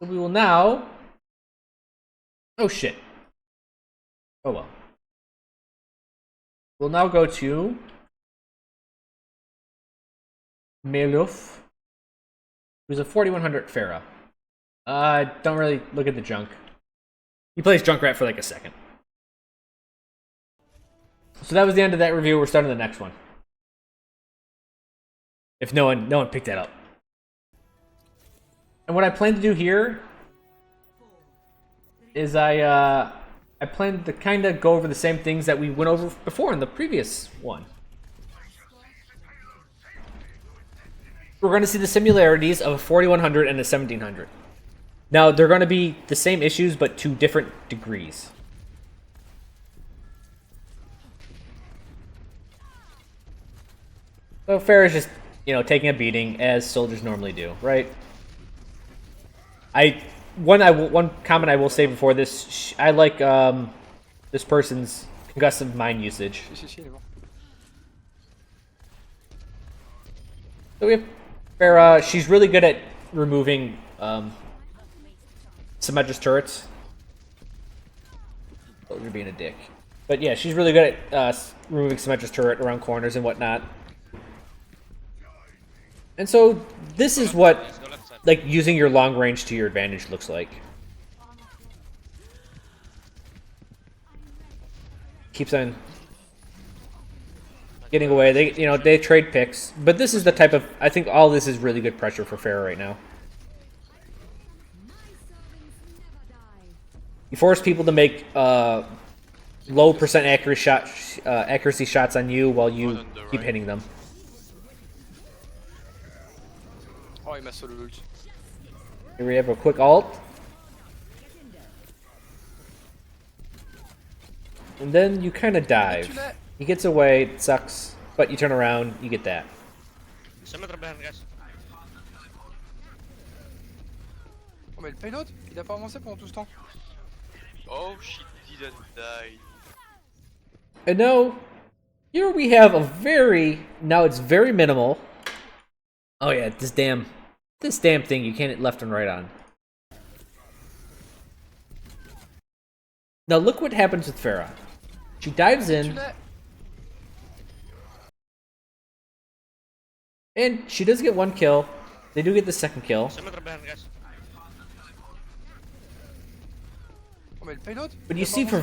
So we will now... Oh shit. Oh well. We'll now go to Maleouf, who's a 4100 Pharah. Don't really look at the junk. He plays Junkrat for like a second. So that was the end of that review. We're starting the next one. If no one picked that up. And what I plan to do here is I plan to kind of go over the same things that we went over before in the previous one. We're going to see the similarities of a 4100 and a 1700. Now, they're going to be the same issues, but to different degrees. So Pharah is just, taking a beating, as soldiers normally do, right? One comment I will say before this, I like this person's concussive mind usage. So we have Pharah. She's really good at removing Symmetra's turrets. Oh, you're being a dick. But yeah, she's really good at removing Symmetra's turret around corners and whatnot. And so this is what using your long range to your advantage looks like. Keeps on getting away. They trade picks, but this is the type of, I think all this is really good pressure for Pharah right now. You force people to make low percent accuracy shots on you while you keep hitting them. Oh, il m'a solo ult. Here we have a quick ult. And then you kind of dive. He gets away, it sucks, but you turn around, you get that. Oh, mais le payload, il a pas avancé pendant tout ce temps. Oh, she didn't die. And now, here we have now it's very minimal. Oh yeah, this damn thing you can't hit left and right on. Now look what happens with Pharah. She dives in, and she does get one kill. They do get the second kill. But you see for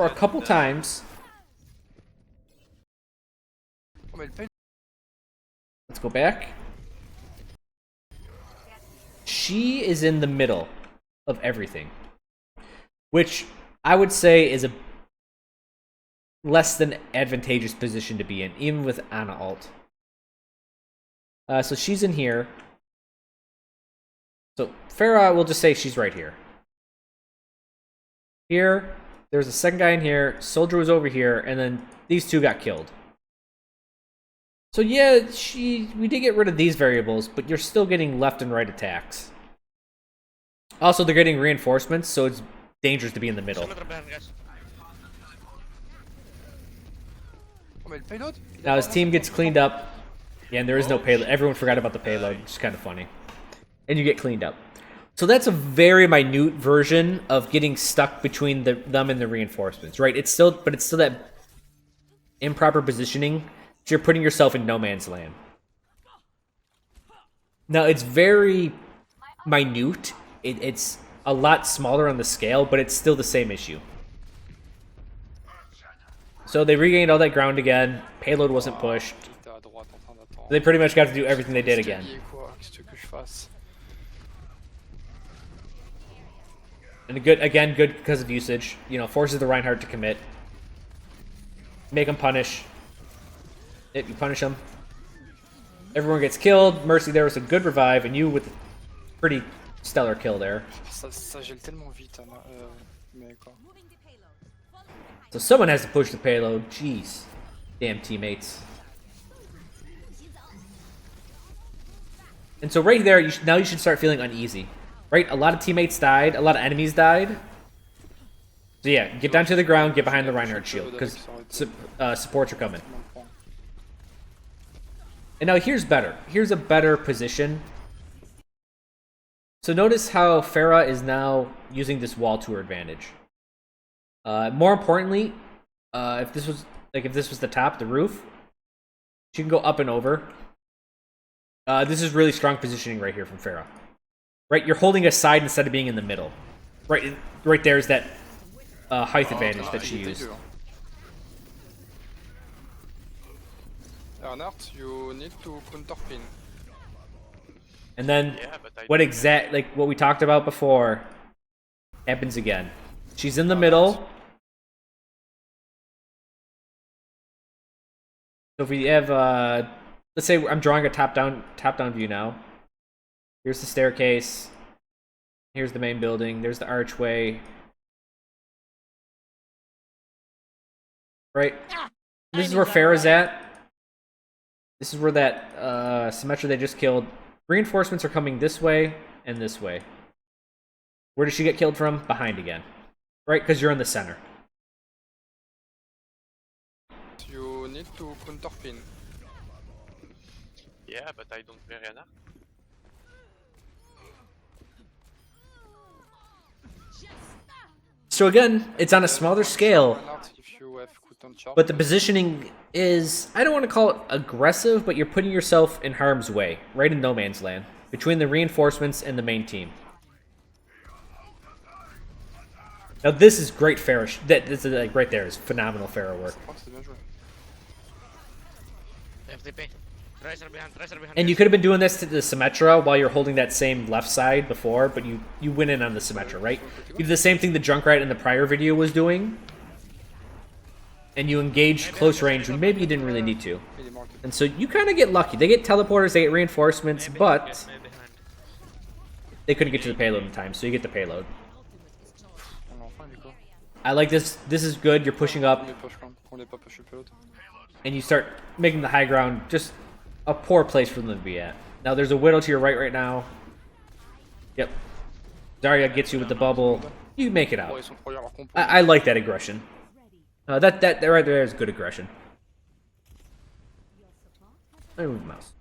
a couple times. Let's go back. She is in the middle of everything, which I would say is a less than advantageous position to be in, even with Ana ult. So she's in here. So Pharah, we'll just say she's right here. Here, there's a second guy in here. Soldier was over here, and then these two got killed. So yeah, we did get rid of these variables, but you're still getting left and right attacks. Also, they're getting reinforcements, so it's dangerous to be in the middle. Now his team gets cleaned up. Yeah, and there is no payload. Everyone forgot about the payload, which is kind of funny. And you get cleaned up. So that's a very minute version of getting stuck between them and the reinforcements, right? It's still that improper positioning. So you're putting yourself in no man's land. Now, it's very minute. It's a lot smaller on the scale, but it's still the same issue. So they regained all that ground again. Payload wasn't pushed. They pretty much got to do everything they did again. And good because of usage. Forces the Reinhardt to commit. Make him punish. If you punish them, everyone gets killed. Mercy there was a good revive, and you with a pretty stellar kill there. So someone has to push the payload. Jeez. Damn teammates. And so right there, now you should start feeling uneasy. Right? A lot of teammates died. A lot of enemies died. So yeah, get down to the ground, get behind the Reinhardt shield, because supports are coming. And now here's better. Here's a better position So notice how Pharah is now using this wall to her advantage. More importantly, if this was the top, the roof, she can go up and over. This is really strong positioning right here from Pharah. Right, you're holding a side instead of being in the middle. Right there's that height advantage that she used. Bernard, you need to counter pin. And then what we talked about before happens again. She's in the middle. So if we have let's say I'm drawing a top-down view now. Here's the staircase. Here's the main building. There's the archway. Right? This is where Pharah's at. This is where that Symmetra they just killed. Reinforcements are coming this way and this way. Where did she get killed from? Behind again. Right? Because you're in the center. You need to counter pin. Yeah, but I don't play Rihanna. So again, it's on a smaller scale. If you have cooldown charge. But the positioning is, I don't want to call it aggressive, but you're putting yourself in harm's way, right in no man's land, between the reinforcements and the main team. Now this is great Pharah. This is like right there is phenomenal Pharah work. And you could have been doing this to the Symmetra while you're holding that same left side before, but you went in on the Symmetra, right? You did the same thing the Junkrat in the prior video was doing. And you engaged close range when maybe you didn't really need to. And so you kind of get lucky. They get teleporters, they get reinforcements, but they couldn't get to the payload in time, so you get the payload. I like this. This is good. You're pushing up. And you start making the high ground just a poor place for them to be at. Now there's a Widow to your right now. Yep. Zarya gets you with the bubble. You make it out. I like that aggression. That right there is good aggression. I move the mouse.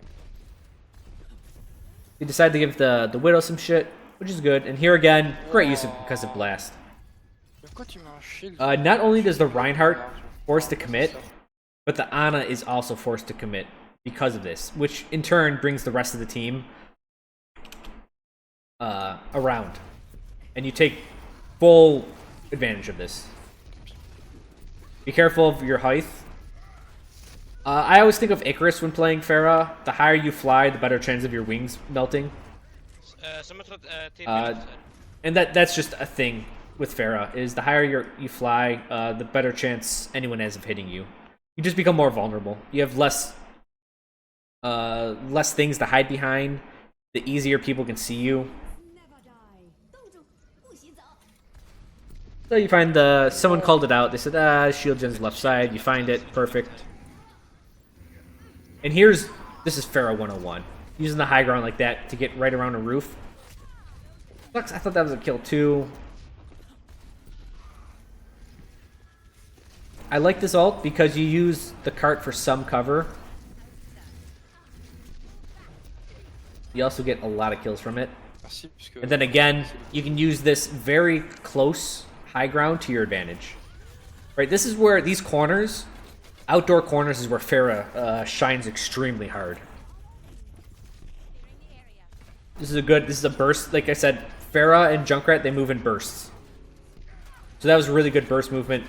You decide to give the Widow some shit, which is good. And here again, great use of Concussive Blast. Not only does the Reinhardt force to commit, but the Ana is also forced to commit because of this, which in turn brings the rest of the team around. And you take full advantage of this. Be careful of your height. I always think of Icarus when playing Pharah. The higher you fly, the better chance of your wings melting. And that's just a thing with Pharah, is the higher you fly, the better chance anyone has of hitting you. You just become more vulnerable. You have less things to hide behind. The easier people can see you. So you find someone called it out. They said, shield gen's left side. You find it. Perfect. And this is Pharah 101. Using the high ground like that to get right around a roof. Sucks, I thought that was a kill too. I like this ult because you use the cart for some cover. You also get a lot of kills from it. And then again, you can use this very close high ground to your advantage. Right, this is where these corners, outdoor corners, is where Pharah shines extremely hard. This is a burst. Like I said, Pharah and Junkrat, they move in bursts. So that was a really good burst movement.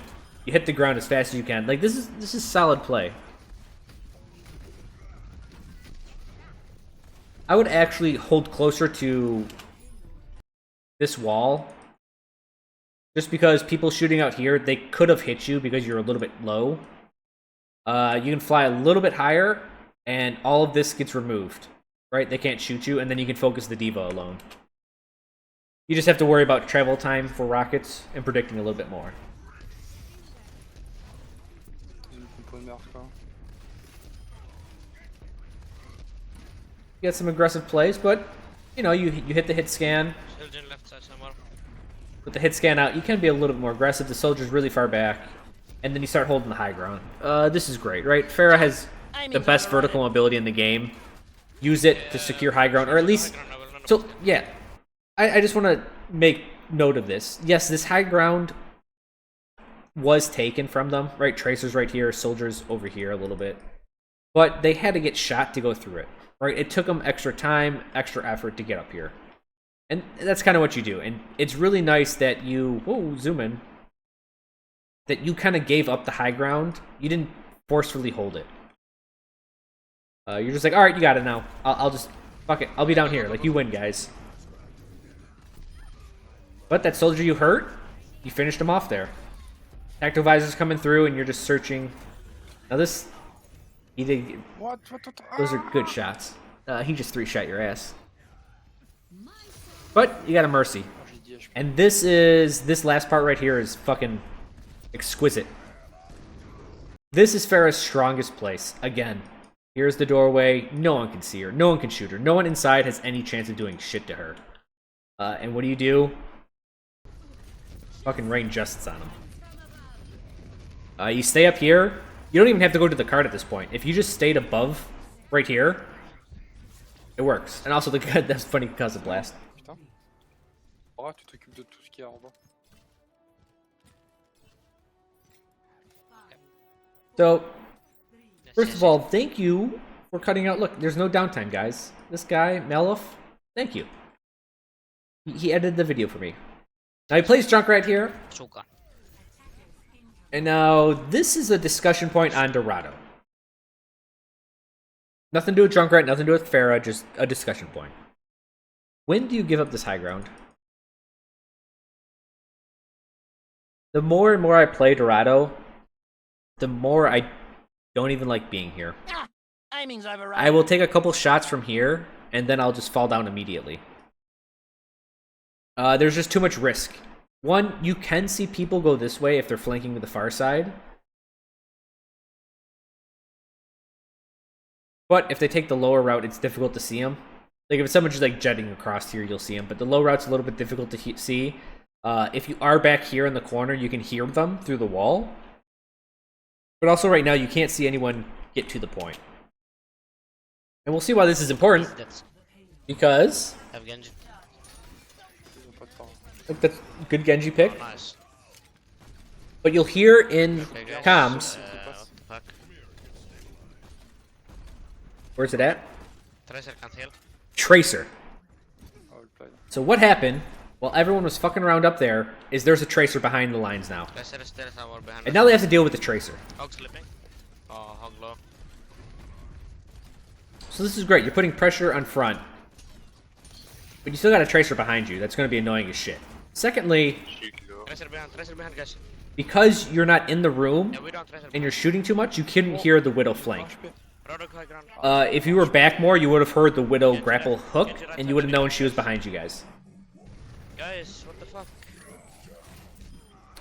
You hit the ground as fast as you can. Like this is solid play. I would actually hold closer to this wall. Just because people shooting out here, they could have hit you because you're a little bit low. You can fly a little bit higher, and all of this gets removed. Right? They can't shoot you, and then you can focus the Diva alone. You just have to worry about travel time for rockets and predicting a little bit more. You get some aggressive plays, but you know, you hit the hit scan. With the hit scan out, you can be a little bit more aggressive. The soldier's really far back, and then you start holding the high ground. This is great, right? Pharah has the best vertical mobility in the game. Use it to secure high ground, or at least, so yeah. I just want to make note of this. Yes, this high ground was taken from them, right? Tracers right here, soldiers over here a little bit. But they had to get shot to go through it, right? It took them extra time, extra effort to get up here. And that's kind of what you do. And it's really nice that you, whoa, zoom in, that you kind of gave up the high ground. You didn't forcefully hold it. You're just like, all right, you got it now. I'll just, fuck it. I'll be down here. Like, you win, guys. But that soldier you hurt, you finished him off there. Tactical visor's coming through, and you're just searching. Now this, he did. What? Those are good shots. He just 3-shot your ass. But you got a mercy. And this last part right here is fucking exquisite. This is Pharah's strongest place. Again, here's the doorway. No one can see her. No one can shoot her. No one inside has any chance of doing shit to her. And what do? Fucking rain justice on him. You stay up here. You don't even have to go to the card at this point. If you just stayed above, right here, it works. And also, that's funny because of blast. Putain. Oh, tu t'occupes de tout ce qu'il y a en bas. So, first of all, thank you for cutting out. Look, there's no downtime, guys. This guy, Maleouf, thank you. He edited the video for me. Now he plays Junkrat here. And now this is a discussion point on Dorado. Nothing to do with Junkrat, nothing to do with Pharah, just a discussion point. When do you give up this high ground? The more and more I play Dorado, the more I don't even like being here. I will take a couple shots from here, and then I'll just fall down immediately. There's just too much risk. One, you can see people go this way if they're flanking to the far side. But if they take the lower route, it's difficult to see them. Like if someone's just like jetting across here, you'll see them. But the low route's a little bit difficult to see. If you are back here in the corner, you can hear them through the wall. But also right now, you can't see anyone get to the point. And we'll see why this is important. Because... like that's a good Genji pick. Nice. But you'll hear in comms. Where's it at? Tracer can't heal. Tracer. So what happened while everyone was fucking around up there is there's a Tracer behind the lines now. Tracer is there somewhere behind. And now they have to deal with the Tracer. Hog slipping. Oh, hog low. So this is great. You're putting pressure on front. But you still got a Tracer behind you. That's going to be annoying as shit. Secondly, Tracer behind, guys. because you're not in the room Yeah, we don't tracer. and you're shooting too much, you couldn't hear the Widow flank. Product high ground. If you were back more, you would have heard the Widow grapple hook, and you would have known she was behind you guys. Guys, what the fuck?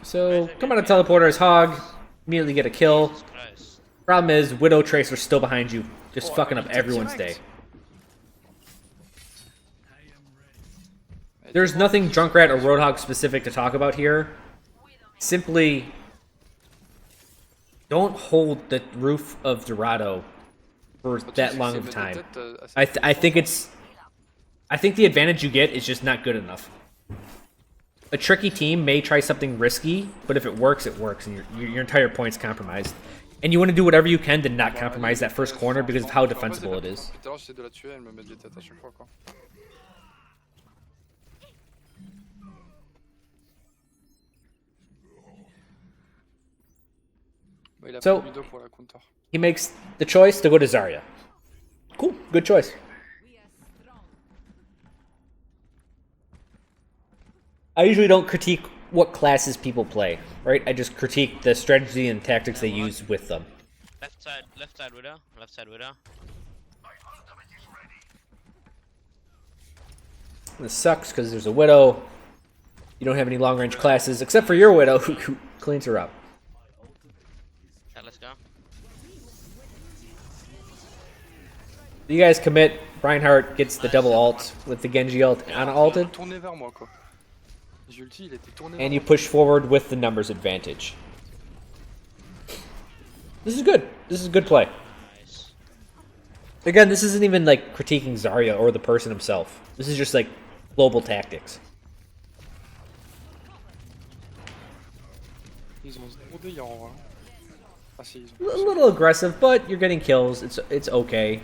So, come on a teleporter as Hog, immediately get a kill. Jesus Christ. Problem is, Widow Tracer's still behind you, just fucking up everyone's day. There's nothing Junkrat or Roadhog specific to talk about here. Simply, don't hold the roof of Dorado for that long of time. I think the advantage you get is just not good enough. A tricky team may try something risky, but if it works, and your entire point's compromised. And you want to do whatever you can to not compromise that first corner because of how defensible it is. So, he makes the choice to go to Zarya. Cool, good choice. I usually don't critique what classes people play, right? I just critique the strategy and tactics they use with them. Left side Widow. Left side Widow. This sucks because there's a Widow. You don't have any long-range classes, except for your Widow, who cleans her up. Yeah, let's go. You guys commit. Reinhardt gets the double ult with the Genji ult on ulted. And you push forward with the numbers advantage. This is good. This is a good play. Nice. Again, this isn't even like critiquing Zarya or the person himself. This is just like global tactics. Ils ont zéro délire en vrai. Ah si, ils A ont... little aggressive, but you're getting kills. It's okay.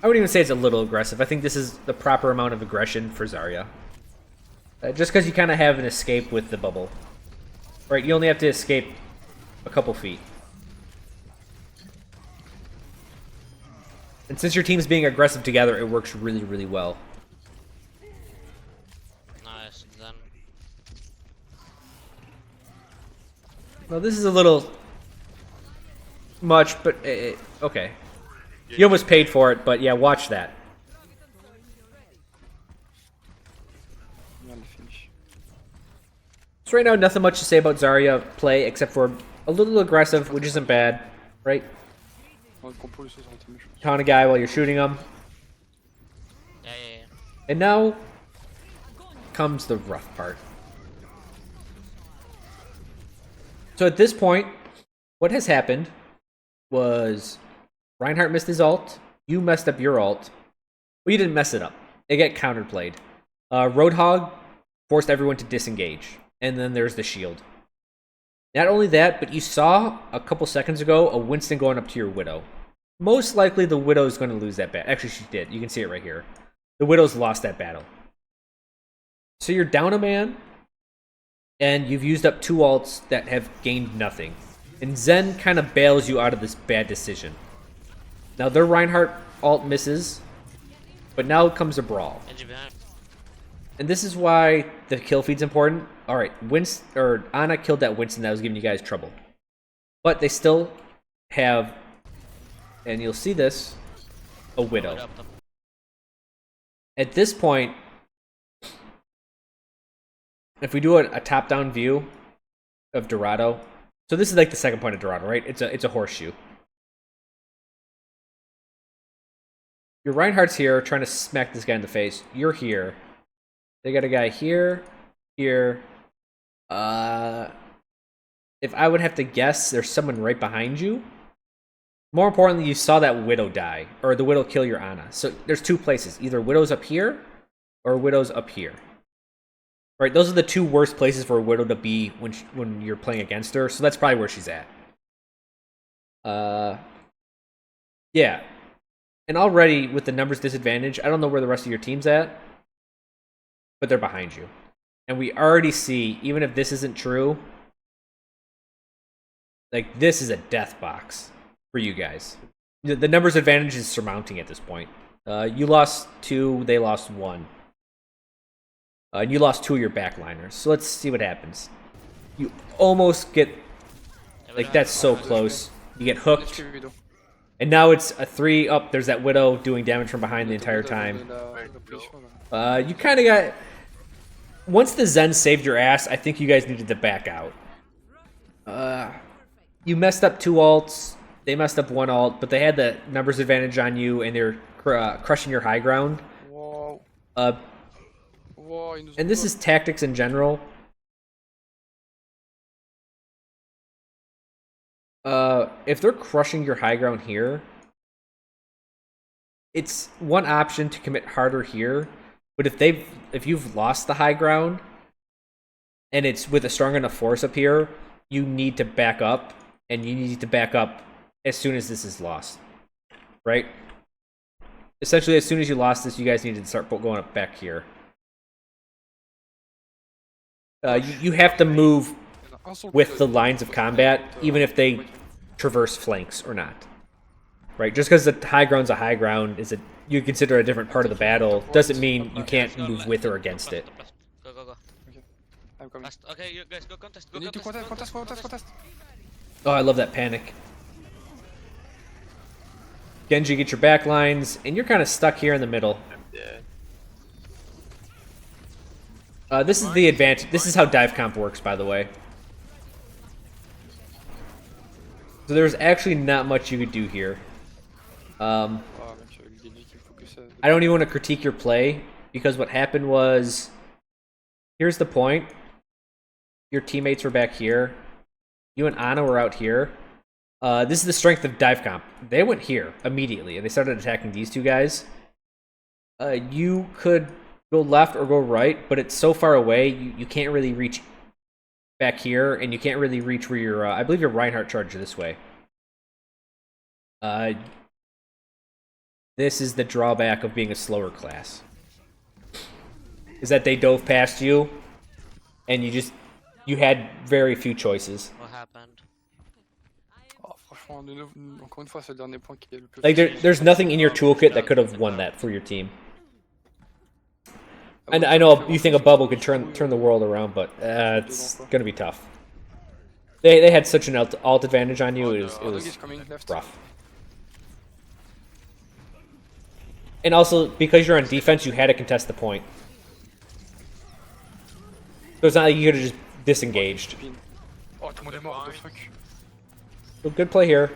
I wouldn't even say it's a little aggressive. I think this is the proper amount of aggression for Zarya. Just because you kind of have an escape with the bubble. Right, you only have to escape a couple feet. And since your team's being aggressive together, it works really, really well. Nice, then. Well, this is a little much, but okay. You almost paid for it, but yeah, watch that. Bien le finish. So right now, nothing much to say about Zarya play, except for a little aggressive, which isn't bad, right? On va compo le 60 je pense. Taunt a guy while you're shooting him. Yeah, yeah, yeah. And now comes the rough part. So at this point, what has happened was Reinhardt missed his ult, you messed up your ult. Well, you didn't mess it up. It got counterplayed. Roadhog forced everyone to disengage. And then there's the shield. Not only that, but you saw a couple seconds ago a Winston going up to your Widow. Most likely the Widow's going to lose that battle. Actually, she did. You can see it right here. The Widow's lost that battle. So you're down a man, and you've used up 2 ults that have gained nothing. And Zen kind of bails you out of this bad decision. Now their Reinhardt ult misses, but now comes a brawl. Edge behind. And this is why the kill feed's important. Alright, Ana killed that Winston that was giving you guys trouble. But they still have, and you'll see this, a Widow. Up top. At this point, if we do a top-down view of Dorado, so this is like the second point of Dorado, right? It's a horseshoe. Your Reinhardt's here trying to smack this guy in the face. You're here. They got a guy here, here. If I would have to guess, there's someone right behind you. More importantly, you saw that Widow die, or the Widow kill your Ana. So there's 2 places. Either Widow's up here, or Widow's up here. Right, those are the 2 worst places for a Widow to be when you're playing against her, so that's probably where she's at. Yeah. And already, with the numbers disadvantage, I don't know where the rest of your team's at, but they're behind you. And we already see, even if this isn't true, like, this is a death box for you guys. The numbers advantage is surmounting at this point. You lost 2, they lost 1. And you lost 2 of your backliners. So let's see what happens. You almost get, like, that's so close. You get hooked. And now it's a 3 up. There's that Widow doing damage from behind the entire time. You kind of got... Once the Zen saved your ass, I think you guys needed to back out. You messed up 2 ults. They messed up 1 ult, but they had the numbers advantage on you, and they're crushing your high ground. Wow. And this is tactics in general. If they're crushing your high ground here, it's one option to commit harder here. But if you've lost the high ground and it's with a strong enough force up here, you need to back up, and you need to back up as soon as this is lost, right? Essentially, as soon as you lost this, you guys need to start going up back here. You have to move with the lines of combat, even if they traverse flanks or not. Right? Just because the high ground's a high ground, you consider a different part of the battle, doesn't mean you can't move with or against it. Go, go, go. I'm coming. Fast. Okay, you guys go contest. You Go need to contest. Oh, I love that panic. Genji, get your back lines, and you're kind of stuck here in the middle. This is the advantage. This is how dive comp works, by the way. So there's actually not much you could do here. I don't even want to critique your play, because what happened was, here's the point. Your teammates were back here. You and Ana were out here. This is the strength of dive comp. They went here immediately, and they started attacking these 2 guys. You could go left or go right, but it's so far away you can't really reach back here, and you can't really reach where your I believe your Reinhardt charged this way. This is the drawback of being a slower class. Is that they dove past you, and you had very few choices. What happened? Oh, franchement, encore une fois, c'est le dernier point qui est le plus. Like there's nothing in your toolkit that could have won that for your team. And I know you think a bubble could turn the world around, but it's gonna be tough. They had such an alt advantage on you. It was rough. And also, because you're on defense, you had to contest the point. So it's not like you could have just disengaged. Oh, tout le monde est mort, what the fuck. So good play here.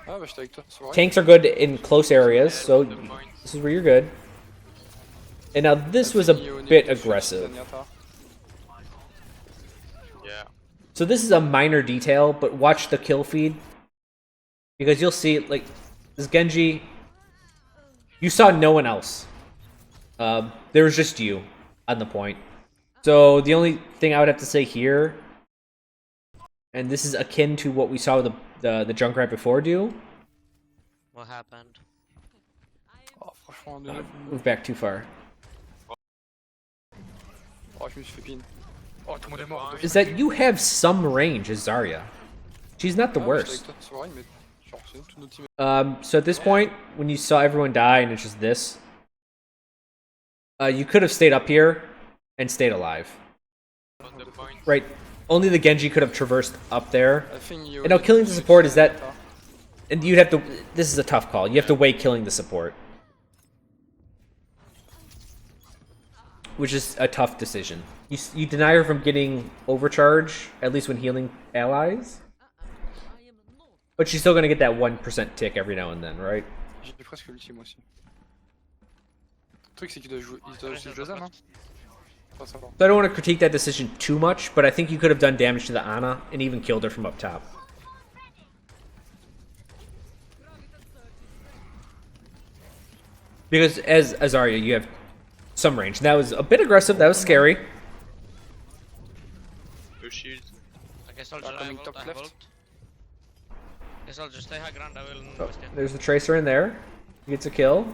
Ah, bah, j'étais avec toi, c'est vrai. Tanks are good in close areas, so this is where you're good. And now this was a bit aggressive. Yeah. So this is a minor detail, but watch the kill feed. Because you'll see, like, this Genji... You saw no one else. There was just you on the point. So the only thing I would have to say here, and this is akin to what we saw with the Junkrat before do. What happened? Oh, franchement, Move back too far. Oh, je me suis fait pin. Oh, tout le monde est mort. Is that you have some range as Zarya. She's not the worst. So at this point, when you saw everyone die and it's just this, you could have stayed up here and stayed alive. Right. Only the Genji could have traversed up there. And now killing the support is that... And you'd have to... This is a tough call. You have to weigh killing the support. Which is a tough decision. You deny her from getting overcharge, at least when healing allies. But she's still going to get that 1% tick every now and then, right? J'ai presque l'ultime aussi. Le truc c'est qu'il doit jouer Zen, hein? So I don't want to critique that decision too much, but I think you could have done damage to the Ana and even killed her from up top. Because as Zarya, you have some range. And that was a bit aggressive, that was scary. I guess I'll just coming top left. Guess I'll just stay high ground, I will Oh, there's the Tracer in there. He gets a kill.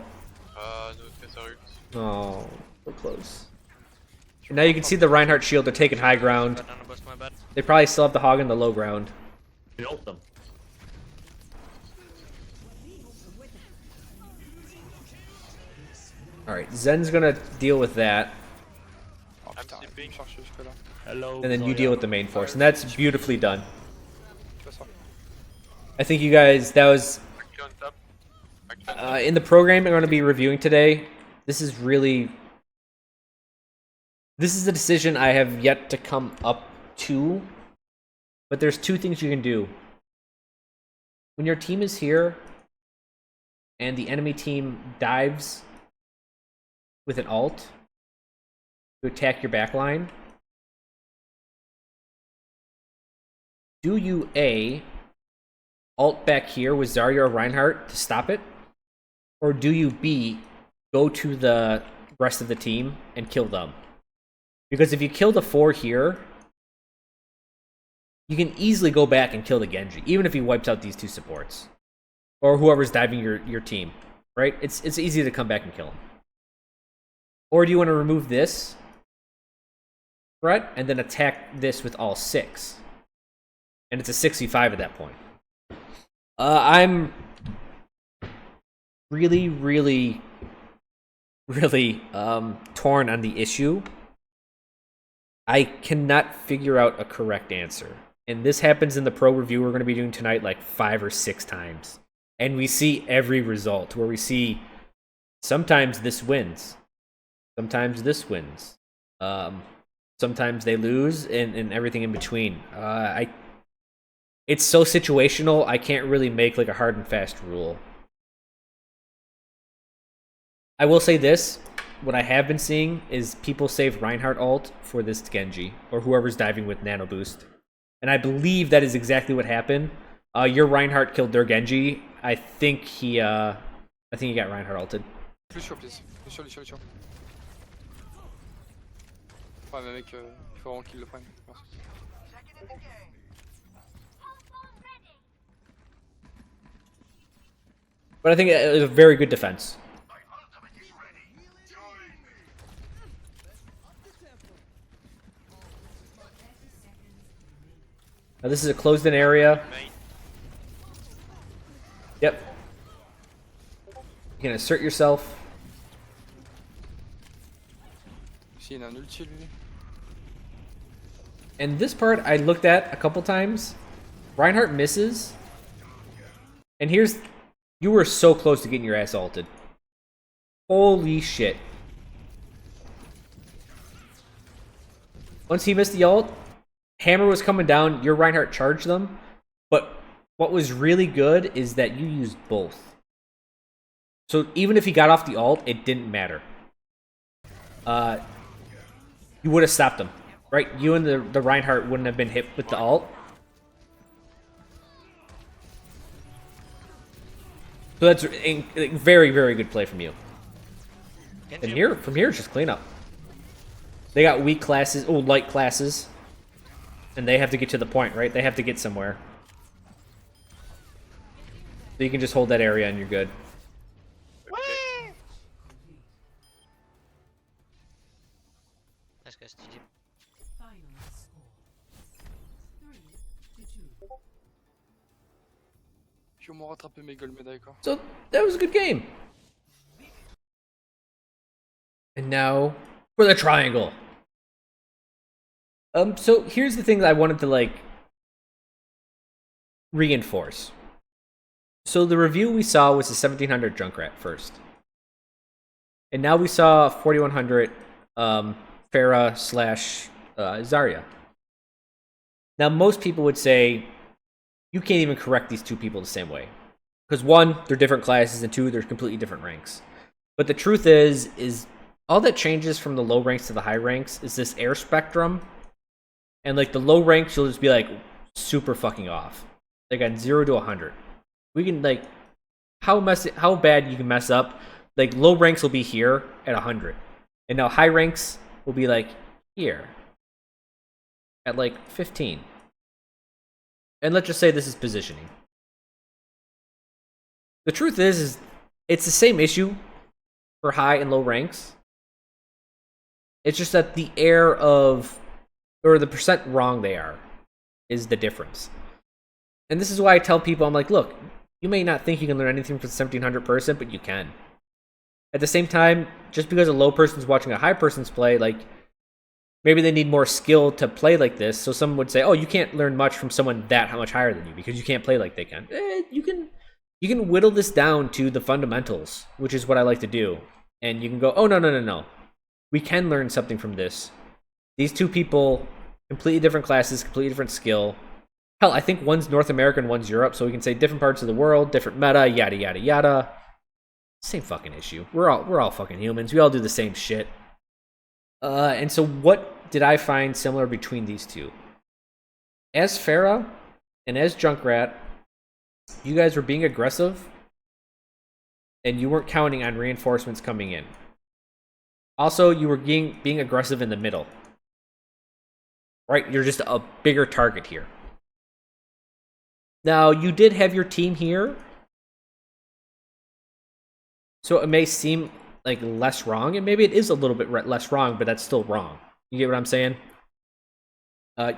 No, Oh, so close. And now you can see the Reinhardt shield, they're taking high ground. They probably still have the Hog in the low ground. Ult them. Alright, Zen's gonna deal with that. Oh, putain, il me cherche jusque là. Hello. And then you Zarya. deal with the main force. And that's beautifully done. I think you guys, that was... in the program I'm going to be reviewing today, this is really... This is a decision I have yet to come up to. But there's two things you can do. When your team is here, and the enemy team dives with an ult to attack your backline, do you A, ult back here with Zarya or Reinhardt to stop it? Or do you B, go to the rest of the team and kill them? Because if you kill the 4 here, you can easily go back and kill the Genji, even if he wipes out these 2 supports. Or whoever's diving your team, right? It's easy to come back and kill him. Or do you want to remove this threat and then attack this with all 6? And it's a 6v5 at that point. I'm really torn on the issue. I cannot figure out a correct answer. And this happens in the pro review we're going to be doing tonight like 5 or 6 times. And we see every result where we see sometimes this wins. Sometimes this wins. Sometimes they lose and everything in between. It's so situational, I can't really make like a hard and fast rule. I will say this, what I have been seeing is people save Reinhardt ult for this Genji, or whoever's diving with Nano Boost. And I believe that is exactly what happened. Your Reinhardt killed their Genji. I think he got Reinhardt ulted. Plus chaud, please. Plus chaud. Ouais, mais mec, il faut vraiment qu'il le prenne. Merci. But I think it was a very good defense. Now this is a closed-in area. Main. Yep. You can assert yourself. Si, il a un ulti lui. And this part I looked at a couple times. Reinhardt misses. And here's... You were so close to getting your ass ulted. Holy shit. Once he missed the ult, Hammer was coming down, your Reinhardt charged them. But what was really good is that you used both. So even if he got off the ult, it didn't matter. You would have stopped him. Right? You and the Reinhardt wouldn't have been hit with the ult. So that's a very, very good play from you. And from here, it's just clean up. They got weak classes, light classes. And they have to get to the point, right? They have to get somewhere. So you can just hold that area and you're good. Let's go STG. Je vais m'en rattraper mes gold médailles quoi. So that was a good game. And now for the triangle. So here's the thing that I wanted to like reinforce. So the review we saw was the 1700 Junkrat first. And now we saw 4100 Pharah slash Zarya. Now most people would say you can't even correct these two people the same way. Because one, they're different classes, and two, they're completely different ranks. But the truth is all that changes from the low ranks to the high ranks is this air spectrum. And like the low ranks, you'll just be like super fucking off. Like at 0 to 100. We can like how bad you can mess up. Like low ranks will be here at 100. And now high ranks will be like here at like 15. And let's just say this is positioning. The truth is it's the same issue for high and low ranks. It's just that the air of, or the percent wrong they are, is the difference. And this is why I tell people, I'm like, look, you may not think you can learn anything from the 1700 person, but you can. At the same time, just because a low person's watching a high person's play, like, maybe they need more skill to play like this. So someone would say, oh, you can't learn much from someone that much higher than you because you can't play like they can. You can whittle this down to the fundamentals, which is what I like to do. And you can go, oh, no. We can learn something from this. These two people, completely different classes, completely different skill. Hell, I think one's North America and one's Europe, so we can say different parts of the world, different meta, yada, yada, yada. Same fucking issue. We're all fucking humans. We all do the same shit. And so what did I find similar between these two? As Pharah and as Junkrat, you guys were being aggressive, and you weren't counting on reinforcements coming in. Also, you were being aggressive in the middle. Right? You're just a bigger target here. Now, you did have your team here, so it may seem like less wrong, and maybe it is a little bit less wrong, but that's still wrong. You get what I'm saying?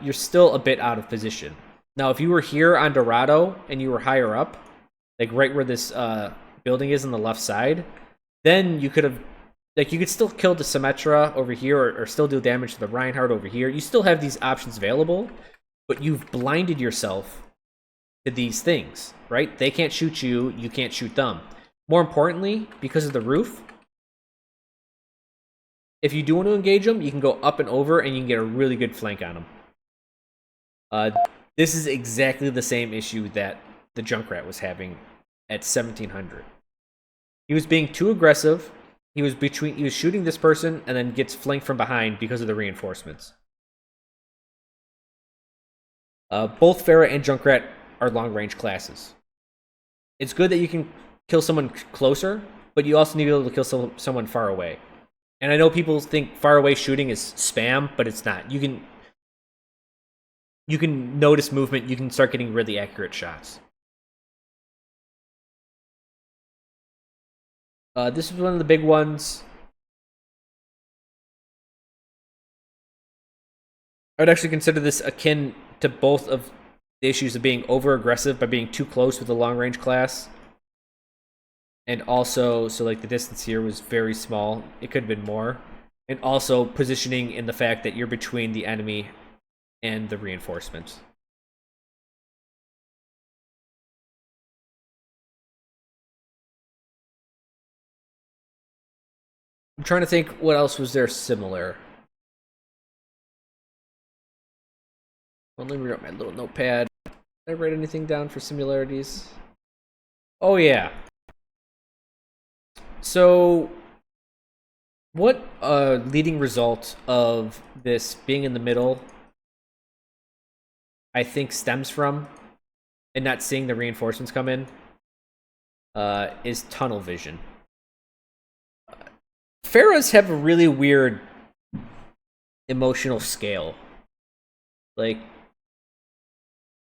You're still a bit out of position. Now, if you were here on Dorado and you were higher up, like right where this building is on the left side, then you could have, like, you could still kill the Symmetra over here or still do damage to the Reinhardt over here. You still have these options available, but you've blinded yourself to these things, right? They can't shoot you, you can't shoot them. More importantly, because of the roof, if you do want to engage them, you can go up and over and you can get a really good flank on them. This is exactly the same issue that the Junkrat was having at 1700. He was being too aggressive. He was shooting this person and then gets flanked from behind because of the reinforcements. Both Pharah and Junkrat are long-range classes. It's good that you can kill someone closer, but you also need to be able to kill someone far away. And I know people think far away shooting is spam, but it's not. You can notice movement. You can start getting really accurate shots. This is one of the big ones. I would actually consider this akin to both of the issues of being over-aggressive by being too close with the long-range class. And also, so like the distance here was very small. It could have been more. And also positioning in the fact that you're between the enemy and the reinforcements. I'm trying to think what else was there similar. Well, let me write my little notepad. Did I write anything down for similarities? Oh yeah. So, what a leading result of this being in the middle, I think, stems from, and not seeing the reinforcements come in, is tunnel vision. Pharahs have a really weird emotional scale. Like,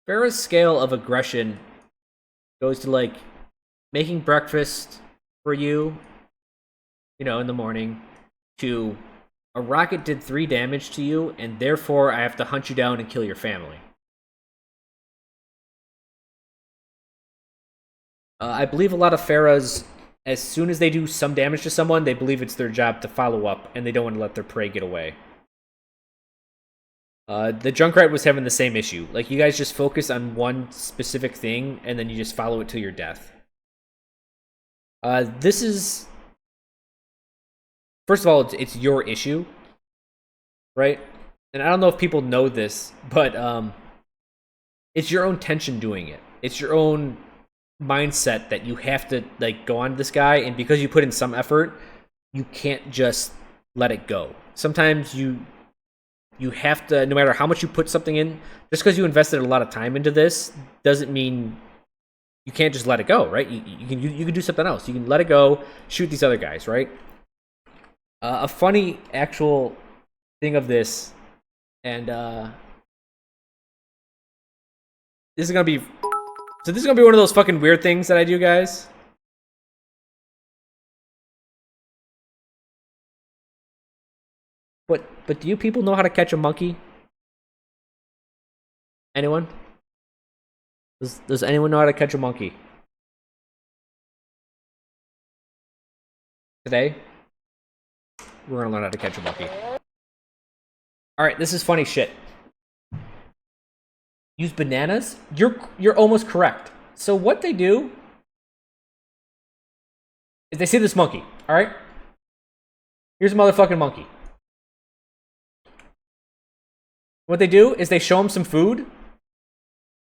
Pharah's scale of aggression goes to, like, making breakfast for you, you know, in the morning, to a rocket did 3 damage to you, and therefore I have to hunt you down and kill your family. I believe a lot of Pharahs, as soon as they do some damage to someone, they believe it's their job to follow up, and they don't want to let their prey get away. The Junkrat was having the same issue. Like, you guys just focus on one specific thing, and then you just follow it till your death. This is... First of all, it's your issue, right? And I don't know if people know this, but it's your own tension doing it. It's your own mindset that you have to, like, go on this guy, and because you put in some effort, you can't just let it go. Sometimes you have to, no matter how much you put something in, just because you invested a lot of time into this doesn't mean you can't just let it go, right? You can do something else. You can let it go, shoot these other guys, right? A funny actual thing of this, and this is gonna be one of those fucking weird things that I do, guys. But do you people know how to catch a monkey? Anyone? Does anyone know how to catch a monkey? Today, we're gonna learn how to catch a monkey. Alright, this is funny shit. Use bananas? You're almost correct. So what they do is they see this monkey, alright? Here's a motherfucking monkey. What they do is they show him some food.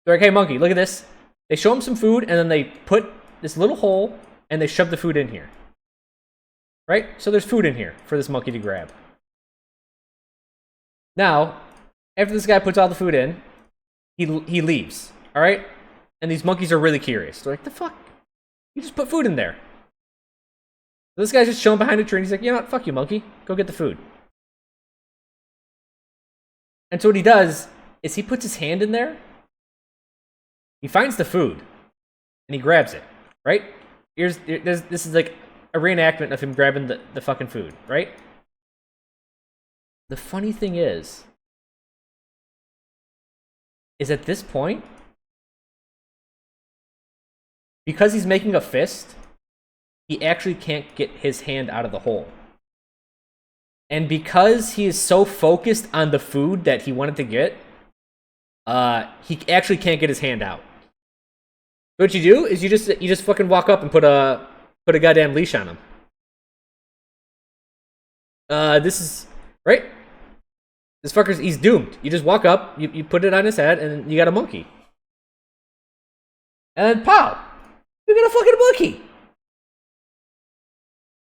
They're like, hey monkey, look at this. They show him some food, and then they put this little hole, and they shove the food in here. Right? So there's food in here for this monkey to grab. Now, after this guy puts all the food in, he leaves. Alright? And these monkeys are really curious. They're like, the fuck? You just put food in there. So this guy's just chilling behind a tree, and he's like, you know what? Fuck you, monkey. Go get the food. And so what he does is he puts his hand in there. He finds the food, and he grabs it, right? This is like a reenactment of him grabbing the fucking food, right? The funny thing is at this point, because he's making a fist, he actually can't get his hand out of the hole. And because he is so focused on the food that he wanted to get, he actually can't get his hand out. What you do is you just fucking walk up and put a goddamn leash on him. This is right. This fucker's he's doomed. You just walk up, you put it on his head, and you got a monkey. And then pow, you got a fucking monkey.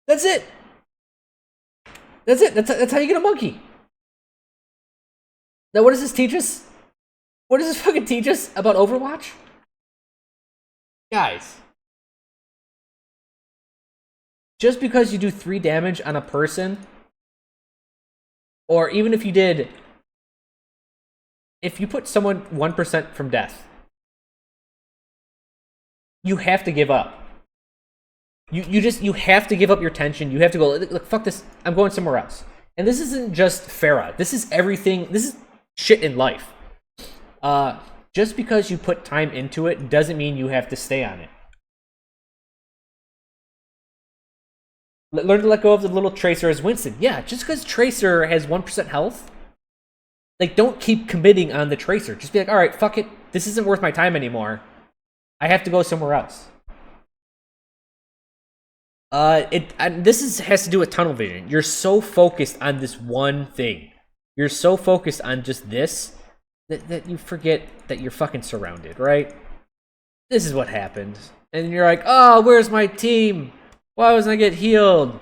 That's it. That's it. That's how you get a monkey. Now, what does this teach us? What does this fucking teach us about Overwatch? Guys, just because you do 3 damage on a person Or even if you did, if you put someone 1% from death, you have to give up. You have to give up your tension. You have to go, look, fuck this, I'm going somewhere else. And this isn't just Pharah. This is everything, this is shit in life. Just because you put time into it doesn't mean you have to stay on it. Learn to let go of the little Tracer as Winston. Yeah, just because Tracer has 1% health, like, don't keep committing on the Tracer. Just be like, alright, fuck it. This isn't worth my time anymore. I have to go somewhere else. This has to do with tunnel vision. You're so focused on this one thing. You're so focused on just this that you forget that you're fucking surrounded, right? This is what happened. And you're like, oh, where's my team? Why wasn't I get healed?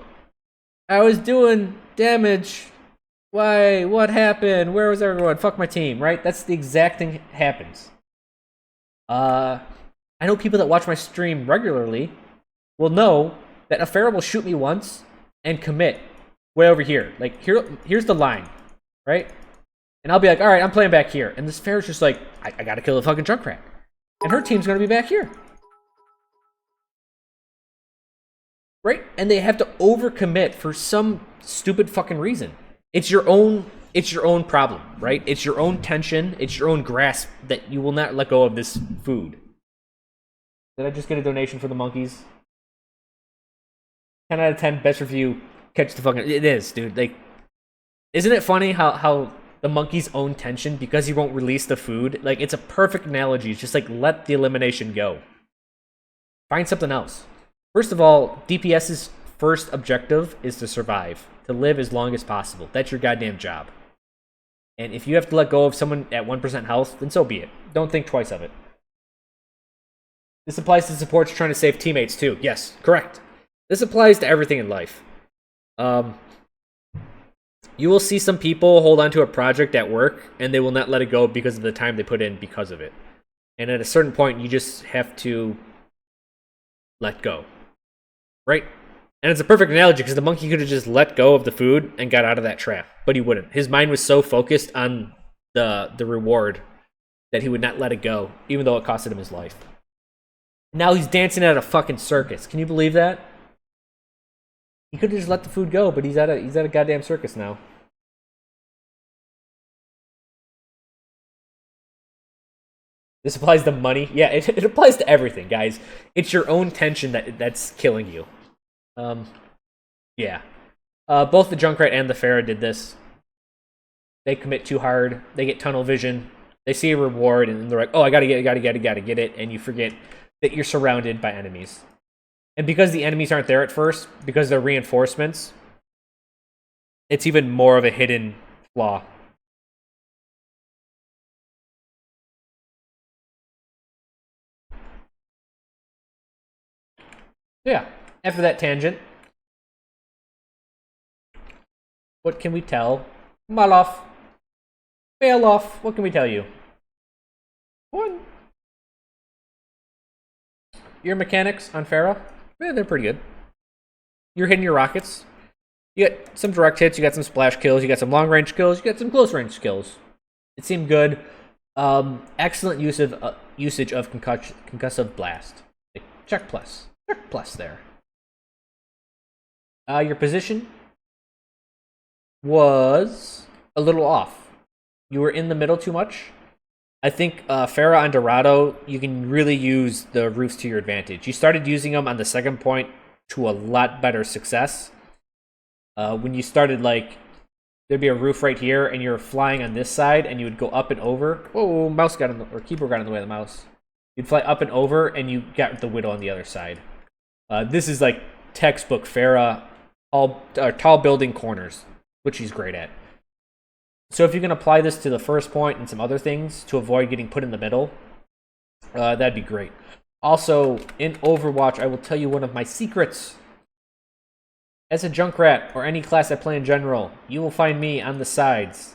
I was doing damage. Why? What happened? Where was everyone? Fuck my team, right? That's the exact thing that happens. I know people that watch my stream regularly will know that a Pharah will shoot me once and commit way over here. Like, here's the line, right? And I'll be like, alright, I'm playing back here. And this Pharah's just like, I gotta kill the fucking Junkrat. And her team's gonna be back here. Right? And they have to overcommit for some stupid fucking reason. It's your own problem, right? It's your own tension, it's your own grasp that you will not let go of this food. Did I just get a donation for the monkeys? 10 out of 10, best review. Catch the fucking... It is, dude. Like, isn't it funny how the monkeys own tension because he won't release the food? Like, it's a perfect analogy. It's just like, let the elimination go. Find something else. First of all, DPS's first objective is to survive. To live as long as possible. That's your goddamn job. And if you have to let go of someone at 1% health, then so be it. Don't think twice of it. This applies to supports trying to save teammates too. Yes, correct. This applies to everything in life. You will see some people hold on to a project at work, and they will not let it go because of the time they put in because of it. And at a certain point, you just have to let go. Right? And it's a perfect analogy because the monkey could have just let go of the food and got out of that trap. But he wouldn't. His mind was so focused on the reward that he would not let it go, even though it costed him his life. Now he's dancing at a fucking circus. Can you believe that? He could have just let the food go, but he's at a goddamn circus now. This applies to money. Yeah, it applies to everything, guys. It's your own tension that's killing you. Yeah. Both the Junkrat and the Pharah did this. They commit too hard. They get tunnel vision. They see a reward, and they're like, oh, I gotta get it, and you forget that you're surrounded by enemies. And because the enemies aren't there at first, because they're reinforcements, it's even more of a hidden flaw. Yeah, after that tangent, what can we tell Maleouf? What can we tell you? One. Your mechanics on Pharah, they're pretty good. You're hitting your rockets. You got some direct hits, you got some splash kills, you got some long range kills, you got some close range kills. It seemed good. Excellent usage of concussive blast. Check plus there. Your position was a little off. You were in the middle too much. I think Pharah on Dorado, you can really use the roofs to your advantage. You started using them on the second point to a lot better success. When you started, like, there'd be a roof right here, and you're flying on this side, and you would go up and over. Whoa, mouse got in the, or keyboard got in the way of the mouse. You'd fly up and over, and you got the Widow on the other side. This is like textbook Pharah, tall building corners, which he's great at. So if you can apply this to the first point and some other things to avoid getting put in the middle, that'd be great. Also, in Overwatch, I will tell you one of my secrets. As a Junkrat, or any class I play in general, you will find me on the sides.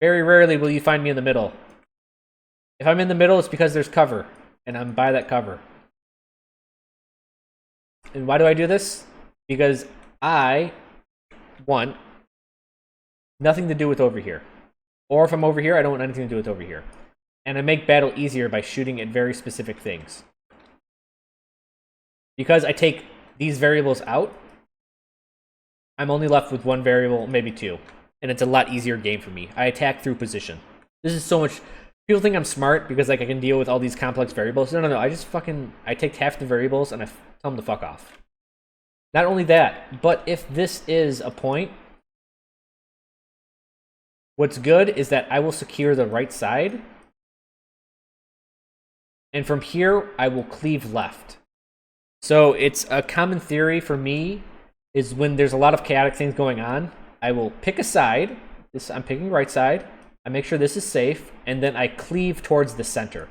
Very rarely will you find me in the middle. If I'm in the middle, it's because there's cover, and I'm by that cover. And why do I do this? Because I want Nothing to do with over here. Or if I'm over here, I don't want anything to do with over here. And I make battle easier by shooting at very specific things. Because I take these variables out, I'm only left with one variable, maybe two. And it's a lot easier game for me. I attack through position. This is so much... People think I'm smart because like I can deal with all these complex variables. No. I just I take half the variables and I tell them to fuck off. Not only that, but if this is a point, what's good is that I will secure the right side. And from here, I will cleave left. So it's a common theory for me is when there's a lot of chaotic things going on, I will pick a side. I'm picking right side. I make sure this is safe, and then I cleave towards the center.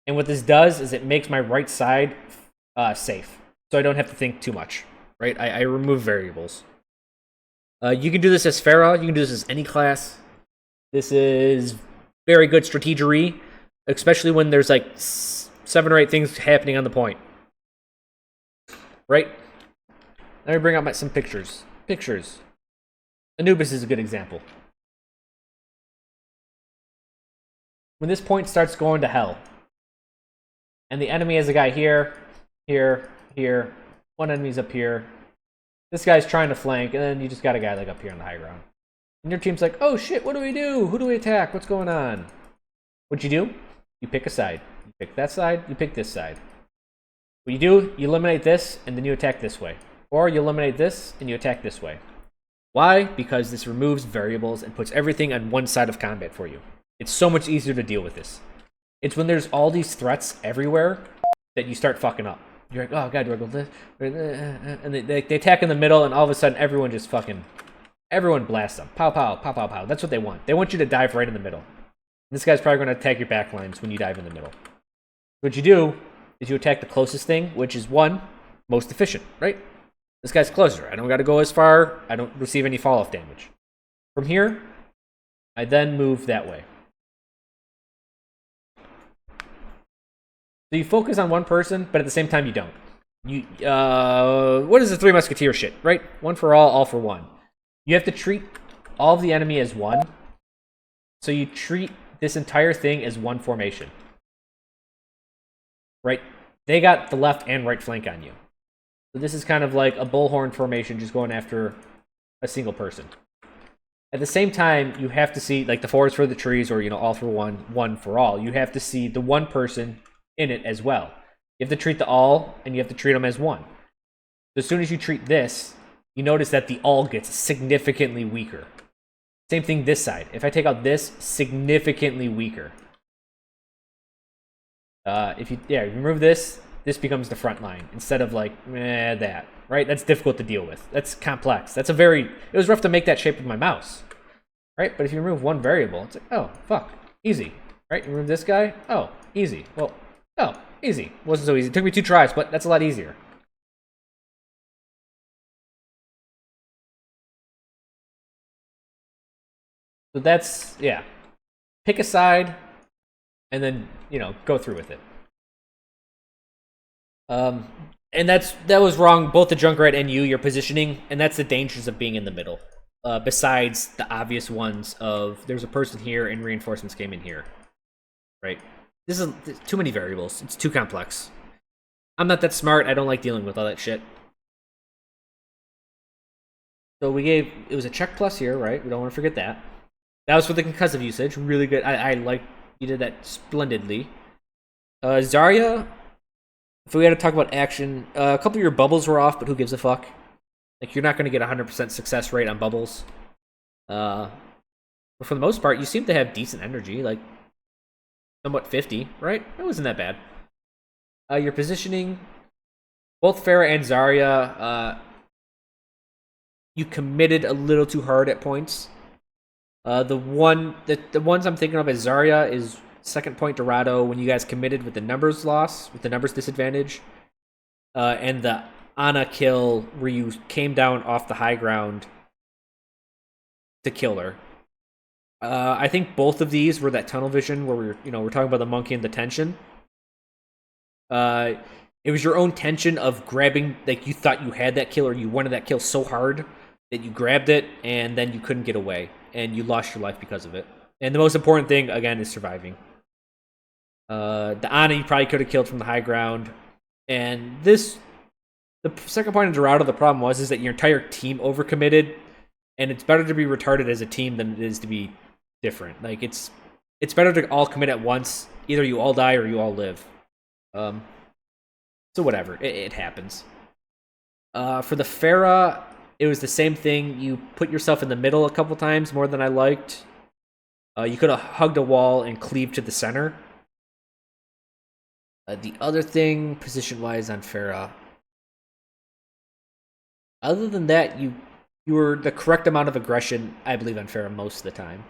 And what this does is it makes my right side safe, so I don't have to think too much, right? I remove variables. You can do this as Pharah. You can do this as any class. This is very good strategery, especially when there's like 7 or 8 things happening on the point. Right? Let me bring out some pictures. Anubis is a good example. When this point starts going to hell, and the enemy has a guy here, here, one enemy's up here, this guy's trying to flank, and then you just got a guy like up here on the high ground. And your team's like, oh shit, what do we do? Who do we attack? What's going on? What you do? You pick a side. You pick that side, you pick this side. What you do, you eliminate this, and then you attack this way. Or you eliminate this, and you attack this way. Why? Because this removes variables and puts everything on one side of combat for you. It's so much easier to deal with this. It's when there's all these threats everywhere that you start fucking up. You're like, oh god, do I go this? And they attack in the middle, and all of a sudden everyone just fucking... Everyone blasts them. Pow, pow, pow, pow, pow. That's what they want. They want you to dive right in the middle. This guy's probably going to attack your back lines when you dive in the middle. What you do is you attack the closest thing, which is one, most efficient, right? This guy's closer. I don't got to go as far. I don't receive any fall-off damage. From here, I then move that way. So you focus on one person, but at the same time you don't. What is the Three Musketeer shit, right? One for all for one. You have to treat all of the enemy as one. So you treat this entire thing as one formation. Right? They got the left and right flank on you. So this is kind of like a bullhorn formation just going after a single person. At the same time, you have to see, like the forest for the trees or, all for one for all. You have to see the one person in it as well. You have to treat the all, and you have to treat them as one. So as soon as you treat this, you notice that the all gets significantly weaker. Same thing this side. If I take out this, significantly weaker. If you remove this, this becomes the front line instead of like that, right? That's difficult to deal with. That's complex. It was rough to make that shape with my mouse, right? But if you remove one variable, it's like, oh, fuck, easy, right? You remove this guy, oh, easy. Well, oh, easy. Wasn't so easy. It took me 2 tries, but that's a lot easier. So that's, yeah. Pick a side, and then, go through with it. And that was wrong, both the Junkrat and your positioning, and that's the dangers of being in the middle. Besides the obvious ones of, there's a person here and reinforcements came in here. Right? This is too many variables. It's too complex. I'm not that smart. I don't like dealing with all that shit. So it was a check plus here, right? We don't want to forget that. That was for the concussive usage. Really good. I like, you did that splendidly. Zarya, if we had to talk about action, a couple of your bubbles were off, but who gives a fuck? Like, you're not going to get 100% success rate on bubbles. But for the most part, you seem to have decent energy, like somewhat 50, right? It wasn't that bad. Your positioning, both Pharah and Zarya, you committed a little too hard at points. The ones I'm thinking of as Zarya is second point Dorado when you guys committed with the numbers loss, with the numbers disadvantage, and the Ana kill where you came down off the high ground to kill her. I think both of these were that tunnel vision where we're talking about the monkey and the tension. It was your own tension of grabbing, like you thought you had that kill or you wanted that kill so hard that you grabbed it and then you couldn't get away. and you lost your life because of it. And the most important thing, again, is surviving. The Ana you probably could have killed from the high ground. And the second point in Dorado, the problem was that your entire team overcommitted, and it's better to be retarded as a team than it is to be different. Like, it's better to all commit at once. Either you all die or you all live. So whatever, it happens. For the Pharah, it was the same thing. You put yourself in the middle a couple times more than I liked. You could have hugged a wall and cleaved to the center. The other thing, position-wise on Pharah, other than that, you were the correct amount of aggression, I believe, on Pharah most of the time.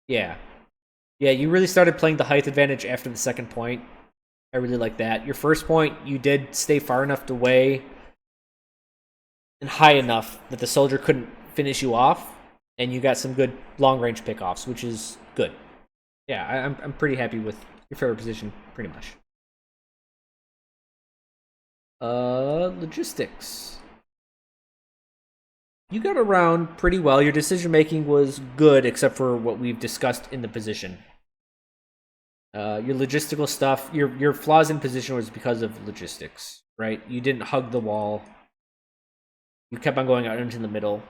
Yeah. Yeah, you really started playing the height advantage after the second point. I really like that. Your first point, you did stay far enough away and high enough that the soldier couldn't finish you off, and you got some good long-range pickoffs, which is good. Yeah, I'm pretty happy with your favorite position, pretty much. Logistics. You got around pretty well. Your decision making was good, except for what we've discussed in the position. Your logistical stuff, your flaws in position was because of logistics, right? You didn't hug the wall. You kept on going out into the middle.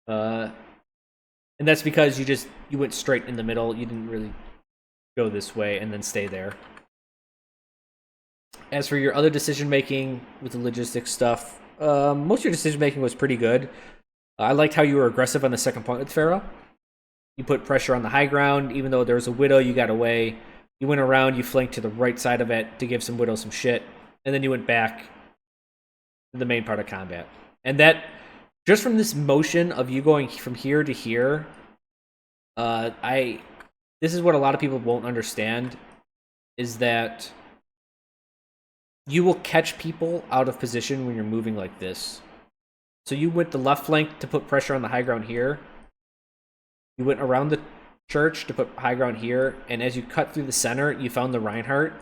And that's because you went straight in the middle. You didn't really go this way and then stay there. As for your other decision making with the logistics stuff, most of your decision making was pretty good. I liked how you were aggressive on the second point with Pharah. You put pressure on the high ground, even though there was a Widow, you got away. You went around, you flanked to the right side of it to give some Widow some shit, and then you went back to the main part of combat. And that, just from this motion of you going from here to here, this is what a lot of people won't understand, is that you will catch people out of position when you're moving like this. So you went the left flank to put pressure on the high ground here. You went around the church to put high ground here, and as you cut through the center, you found the Reinhardt,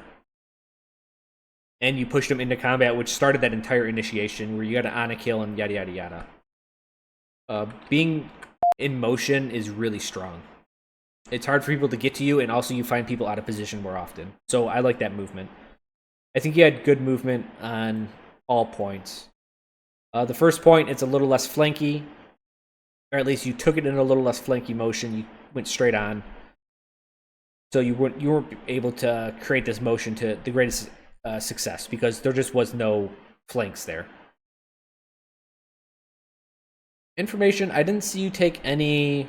and you pushed him into combat, which started that entire initiation where you got an Ana kill and yada yada yada. Being in motion is really strong. It's hard for people to get to you, and also you find people out of position more often. So I like that movement. I think you had good movement on all points. The first point, it's a little less flanky, or at least you took it in a little less flanky motion. You went straight on, so you weren't able to create this motion to the greatest success because there just was no flanks there. Information, I didn't see you take any.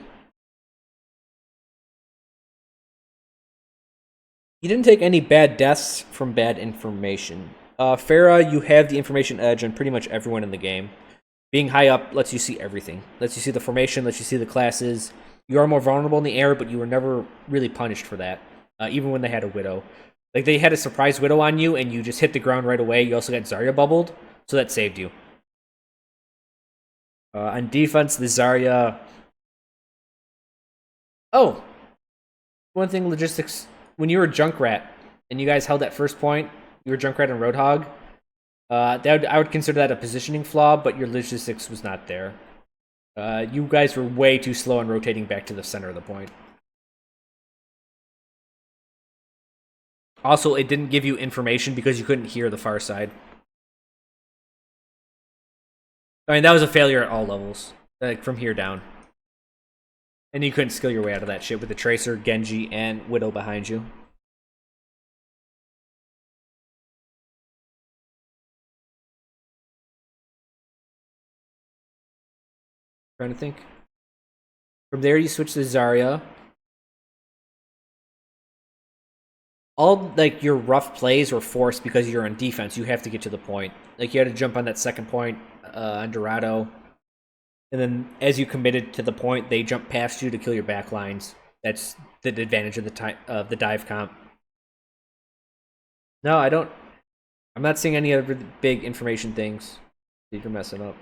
You didn't take any bad deaths from bad information. Pharah, you have the information edge on pretty much everyone in the game. Being high up lets you see everything. Lets you see the formation, lets you see the classes. You are more vulnerable in the air, but you were never really punished for that, even when they had a Widow. Like, they had a surprise Widow on you, and you just hit the ground right away. You also got Zarya bubbled, so that saved you. On defense, the Zarya... Oh! One thing, logistics... When you were Junkrat, and you guys held that first point, you were Junkrat and Roadhog, I would consider that a positioning flaw, but your logistics was not there. You guys were way too slow in rotating back to the center of the point. Also, it didn't give you information because you couldn't hear the far side. I mean, that was a failure at all levels, like from here down. And you couldn't skill your way out of that shit with the Tracer, Genji, and Widow behind you. Trying to think. From there, you switch to Zarya. All, like, your rough plays were forced because you're on defense. You have to get to the point. Like, you had to jump on that second point on Dorado. And then, as you committed to the point, they jump past you to kill your backlines. That's the advantage of the dive comp. No, I don't. I'm not seeing any other big information things that you're messing up.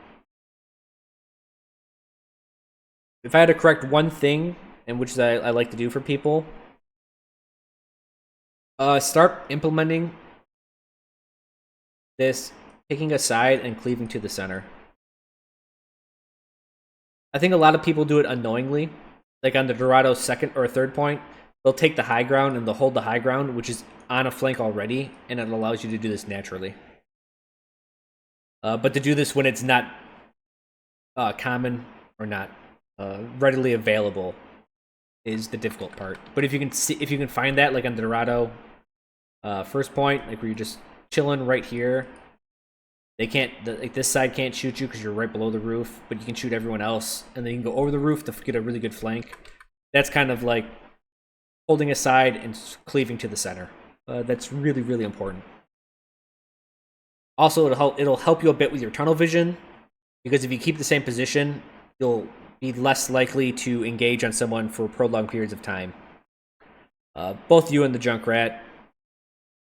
If I had to correct one thing, and which I like to do for people, start implementing this, picking a side and cleaving to the center. I think a lot of people do it unknowingly. Like on the Dorado's second or third point, they'll take the high ground and they'll hold the high ground, which is on a flank already, and it allows you to do this naturally. But to do this when it's not common or not readily available is the difficult part. But if you can find that, like on the Dorado first point, like where you're just chilling right here, they can't, like this side can't shoot you because you're right below the roof, but you can shoot everyone else, and then you can go over the roof to get a really good flank. That's kind of like holding aside and cleaving to the center. That's really, really important. Also, it'll help you a bit with your tunnel vision, because if you keep the same position, you'll be less likely to engage on someone for prolonged periods of time. Both you and the Junkrat,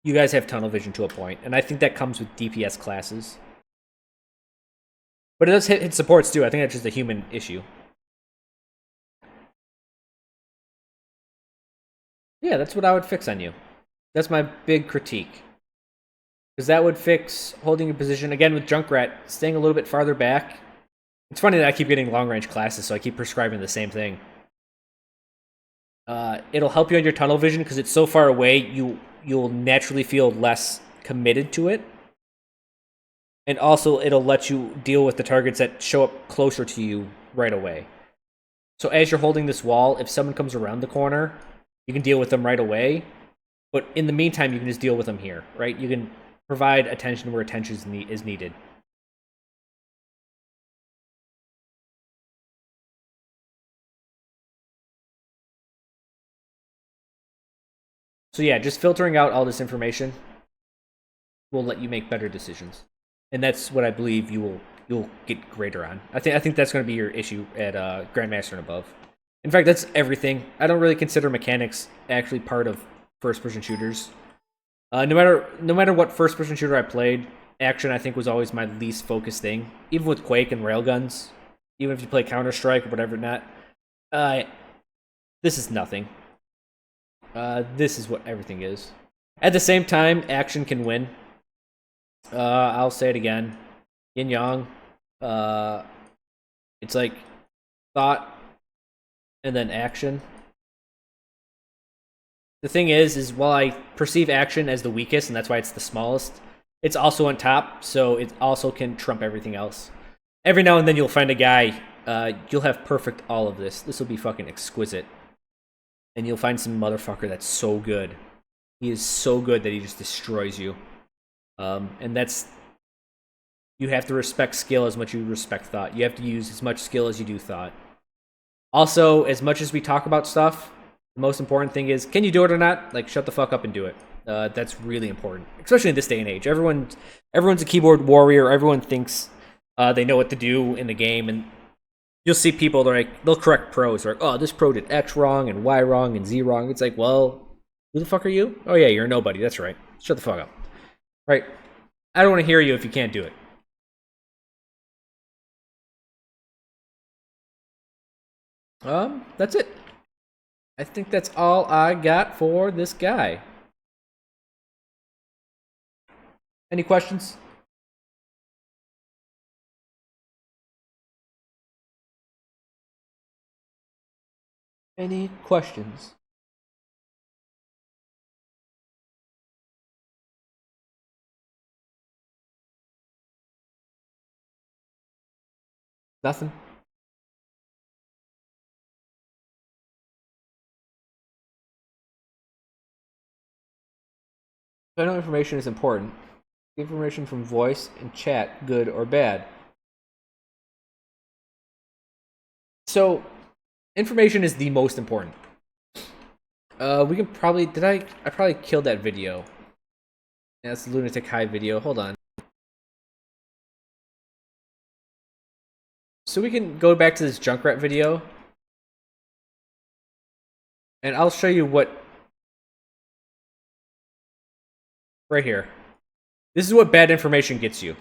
you guys have tunnel vision to a point, and I think that comes with DPS classes. But it does hit supports too. I think that's just a human issue. Yeah, that's what I would fix on you. That's my big critique. Because that would fix holding your position. Again, with Junkrat, staying a little bit farther back. It's funny that I keep getting long-range classes, so I keep prescribing the same thing. It'll help you on your tunnel vision, because it's so far away, you'll naturally feel less committed to it. And also, it'll let you deal with the targets that show up closer to you right away. So as you're holding this wall, if someone comes around the corner, you can deal with them right away. But in the meantime, you can just deal with them here, right? You can provide attention where attention is needed. So yeah, just filtering out all this information will let you make better decisions. And that's what I believe you'll get greater on. I think that's going to be your issue at Grandmaster and above. In fact, that's everything. I don't really consider mechanics actually part of first-person shooters. No matter what first-person shooter I played, action I think was always my least focused thing. Even with Quake and Railguns, even if you play Counter-Strike or whatever not, this is nothing. This is what everything is. At the same time, action can win. I'll say it again. Yin Yang. It's like thought and then action. The thing is while I perceive action as the weakest, and that's why it's the smallest, it's also on top, so it also can trump everything else. Every now and then you'll find a guy, you'll have perfect all of this. This will be fucking exquisite. And you'll find some motherfucker that's so good. He is so good that he just destroys you. And that's... You have to respect skill as much as you respect thought. You have to use as much skill as you do thought. Also, as much as we talk about stuff, the most important thing is, can you do it or not? Like, shut the fuck up and do it. That's really important. Especially in this day and age. Everyone's a keyboard warrior. Everyone thinks they know what to do in the game, and you'll see people that are like, they'll correct pros. They're like, oh, this pro did X wrong and Y wrong and Z wrong. It's like, well, who the fuck are you? Oh yeah, you're a nobody. That's right. Shut the fuck up. Right? I don't want to hear you if you can't do it. That's it. I think that's all I got for this guy. Any questions? Any questions? Nothing? Final information is important. Information from voice and chat, good or bad. So, information is the most important. We can probably... I probably killed that video. Yeah, that's the Lunatic High video. Hold on. So we can go back to this Junkrat video. And I'll show you what... Right here. This is what bad information gets you.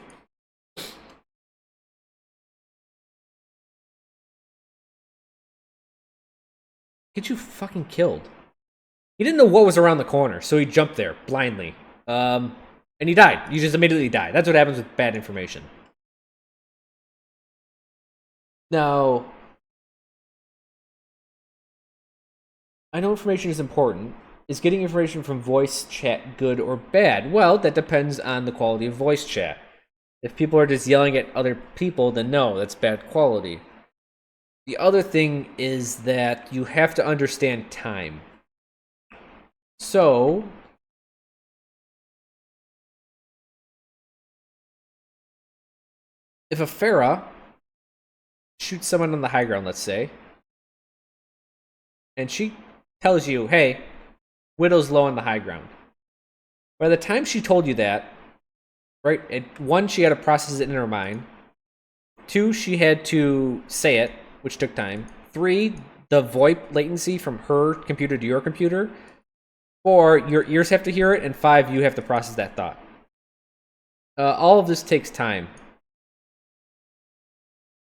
Get you fucking killed. He didn't know what was around the corner, so he jumped there blindly. And he died. You just immediately die. That's what happens with bad information. Now, I know information is important. Is getting information from voice chat good or bad? Well, that depends on the quality of voice chat. If people are just yelling at other people, then no, that's bad quality. The other thing is that you have to understand time. So, if a Pharah shoots someone on the high ground, let's say, and she tells you, hey, Widow's low on the high ground. By the time she told you that, right, one, she had to process it in her mind. Two, she had to say it, which took time. Three, the VoIP latency from her computer to your computer. Four, your ears have to hear it. And five, you have to process that thought. All of this takes time.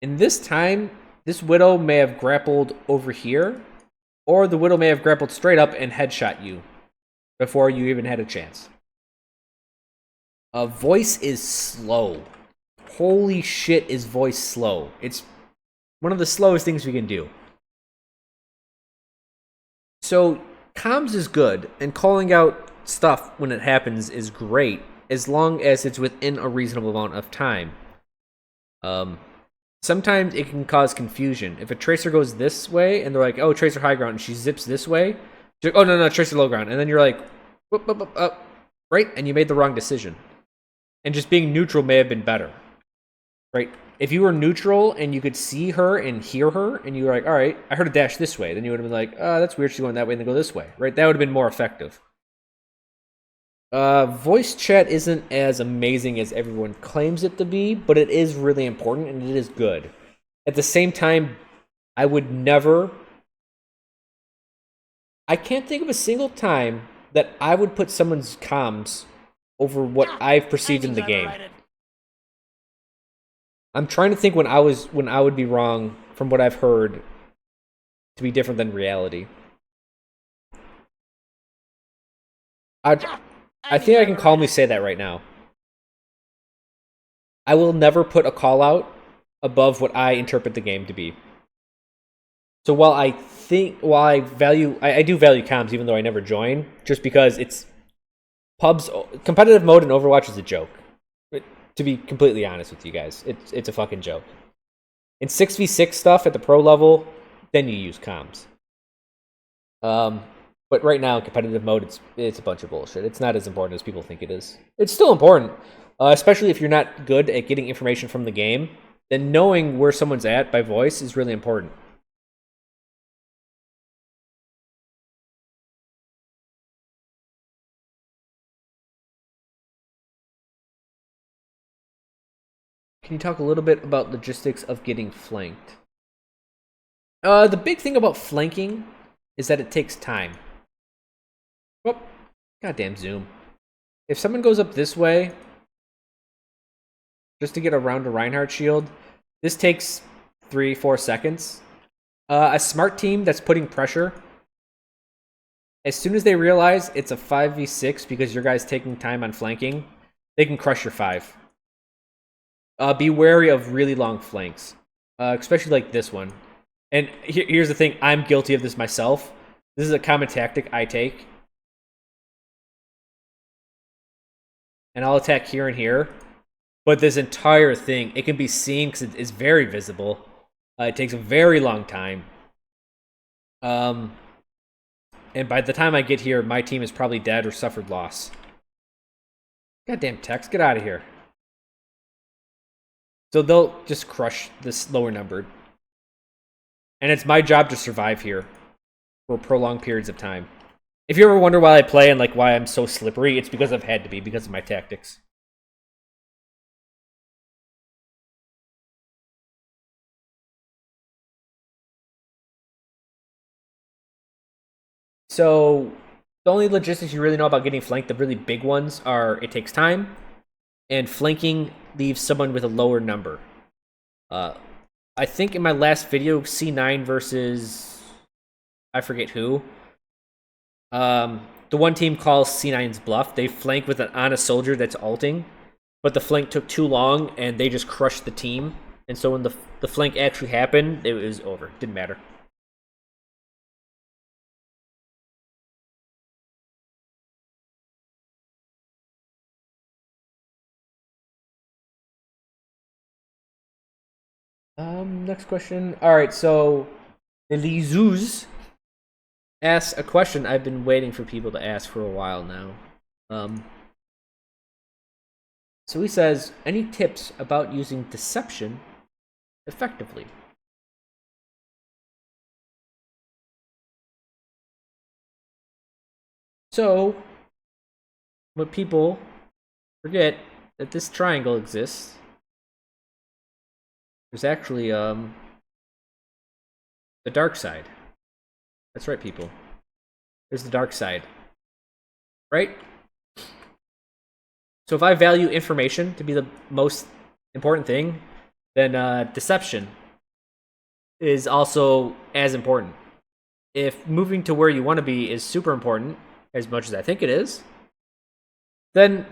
In this time, this Widow may have grappled over here, or the Widow may have grappled straight up and headshot you before you even had a chance. Voice is slow. Holy shit, is voice slow. It's one of the slowest things we can do. So, comms is good, and calling out stuff when it happens is great, as long as it's within a reasonable amount of time. Sometimes it can cause confusion. If a Tracer goes this way, and they're like, oh, Tracer high ground, and she zips this way, like, oh, no, Tracer low ground, and then you're like, whoop, whoop, whoop, up, right? And you made the wrong decision. And just being neutral may have been better, right? If you were neutral and you could see her and hear her, and you were like, all right, I heard a dash this way, then you would have been like, oh, that's weird, she's going that way, and then go this way, right? That would have been more effective. Voice chat isn't as amazing as everyone claims it to be, but it is really important and it is good. At the same time, I would never... I can't think of a single time that I would put someone's comms over what I've perceived in the game. I'm trying to think when I would be wrong from what I've heard to be different than reality. I think I can calmly say that right now. I will never put a call out above what I interpret the game to be. So while I do value comms, even though I never join, just because it's pubs, competitive mode in Overwatch is a joke. To be completely honest with you guys, it's a fucking joke. In 6v6 stuff at the pro level, then you use comms. But right now, in competitive mode, it's a bunch of bullshit. It's not as important as people think it is. It's still important, especially if you're not good at getting information from the game. Then knowing where someone's at by voice is really important. Can you talk a little bit about logistics of getting flanked? The big thing about flanking is that it takes time. Oh, goddamn zoom. If someone goes up this way, just to get around a Reinhardt shield, this takes 3-4 seconds. A smart team that's putting pressure, as soon as they realize it's a 5v6 because your guy's taking time on flanking, they can crush your 5. Be wary of really long flanks, especially like this one. And here's the thing, I'm guilty of this myself. This is a common tactic I take. And I'll attack here and here. But this entire thing, it can be seen because it's very visible. It takes a very long time. And by the time I get here, my team is probably dead or suffered loss. Goddamn Tex, get out of here. So they'll just crush this lower numbered. And it's my job to survive here for prolonged periods of time. If you ever wonder why I play and like why I'm so slippery, it's because I've had to be, because of my tactics. So the only logistics you really know about getting flanked, the really big ones, are it takes time, and flanking leaves someone with a lower number. I think in my last video, C9 versus I forget who. The one team calls C9's bluff. They flank with on a soldier that's ulting, but the flank took too long and they just crushed the team. And so when the flank actually happened, it was over. Didn't matter. Next question. All right, so Elizuz asks a question I've been waiting for people to ask for a while now. So he says, any tips about using deception effectively? So, what people forget that this triangle exists. There's actually the dark side. That's right, people. There's the dark side. Right? So if I value information to be the most important thing, then deception is also as important. If moving to where you want to be is super important, as much as I think it is, then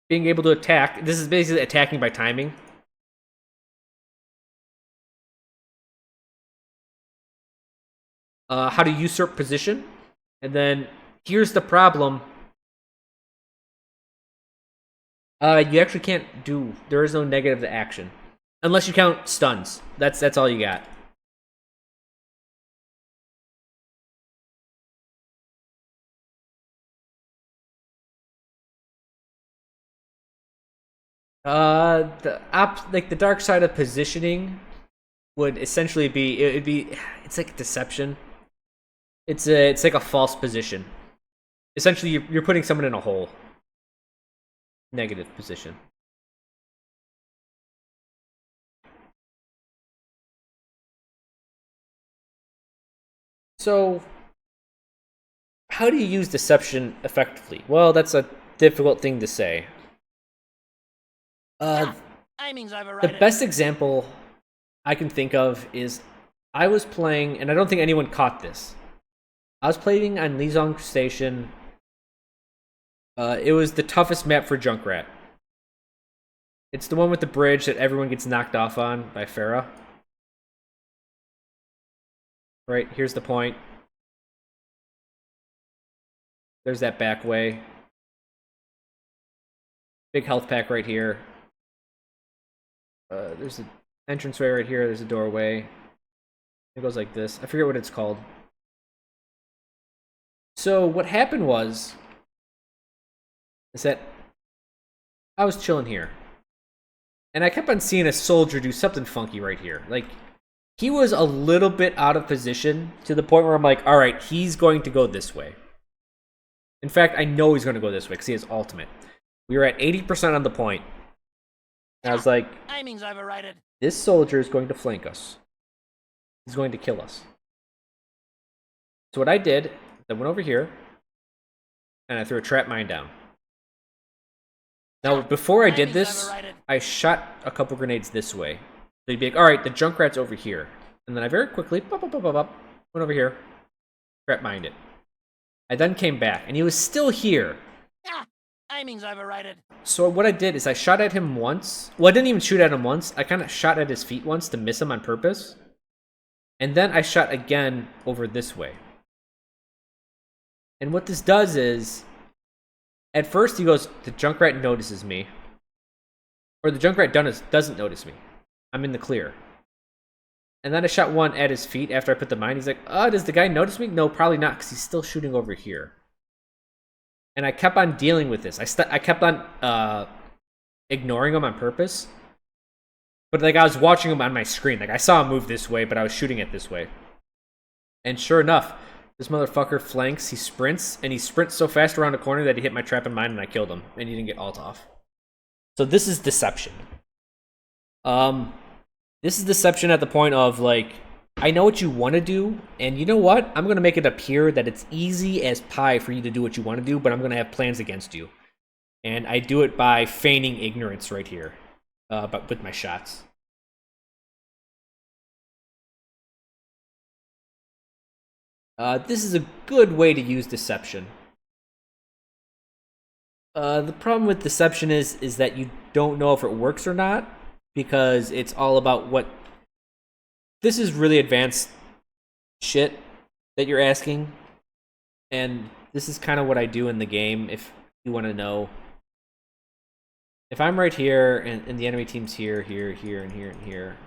being able to attack, this is basically attacking by timing. How to usurp position. And then here's the problem. You actually can't do, there is no negative to action. Unless you count stuns. That's all you got. The dark side of positioning would essentially be, it's like deception. It's like a false position. Essentially, you're putting someone in a hole. Negative position. So, how do you use deception effectively? Well, that's a difficult thing to say. The best example I can think of is I was playing, and I don't think anyone caught this. I was playing on Lizong Station. It was the toughest map for Junkrat. It's the one with the bridge that everyone gets knocked off on by Pharah. Right, here's the point. There's that back way. Big health pack right here. There's an entranceway right here. There's a doorway. It goes like this. I forget what it's called. So what happened was is that I was chilling here. And I kept on seeing a soldier do something funky right here. Like, he was a little bit out of position to the point where I'm like, all right, he's going to go this way. In fact, I know he's going to go this way because he has ultimate. We were at 80% on the point. And I was like, this soldier is going to flank us. He's going to kill us. So what I did, I went over here, and I threw a trap mine down. Now, before I did this, I shot a couple grenades this way. So you'd be like, alright, the Junkrat's over here. And then I very quickly, went over here, trap mined it. I then came back, and he was still here. Timing's overrated. So what I did is I shot at him once. Well, I didn't even shoot at him once. I kind of shot at his feet once to miss him on purpose. And then I shot again over this way. And what this does is, at first he goes, the Junkrat notices me. Or the Junkrat doesn't notice me. I'm in the clear. And then I shot one at his feet after I put the mine. He's like, oh, does the guy notice me? No, probably not, because he's still shooting over here. And I kept on dealing with this. I kept on ignoring him on purpose. But like, I was watching him on my screen. Like, I saw him move this way, but I was shooting it this way. And sure enough, this motherfucker flanks, he sprints, and he sprints so fast around the corner that he hit my trap and mine, and I killed him. And he didn't get ult off. So this is deception. This is deception at the point of, like, I know what you want to do, and you know what? I'm going to make it appear that it's easy as pie for you to do what you want to do, but I'm going to have plans against you. And I do it by feigning ignorance right here, but with my shots. This is a good way to use deception. The problem with deception is that you don't know if it works or not, because it's all about what... This is really advanced shit that you're asking, and this is kind of what I do in the game, if you want to know. If I'm right here, and the enemy team's here, and here, and here,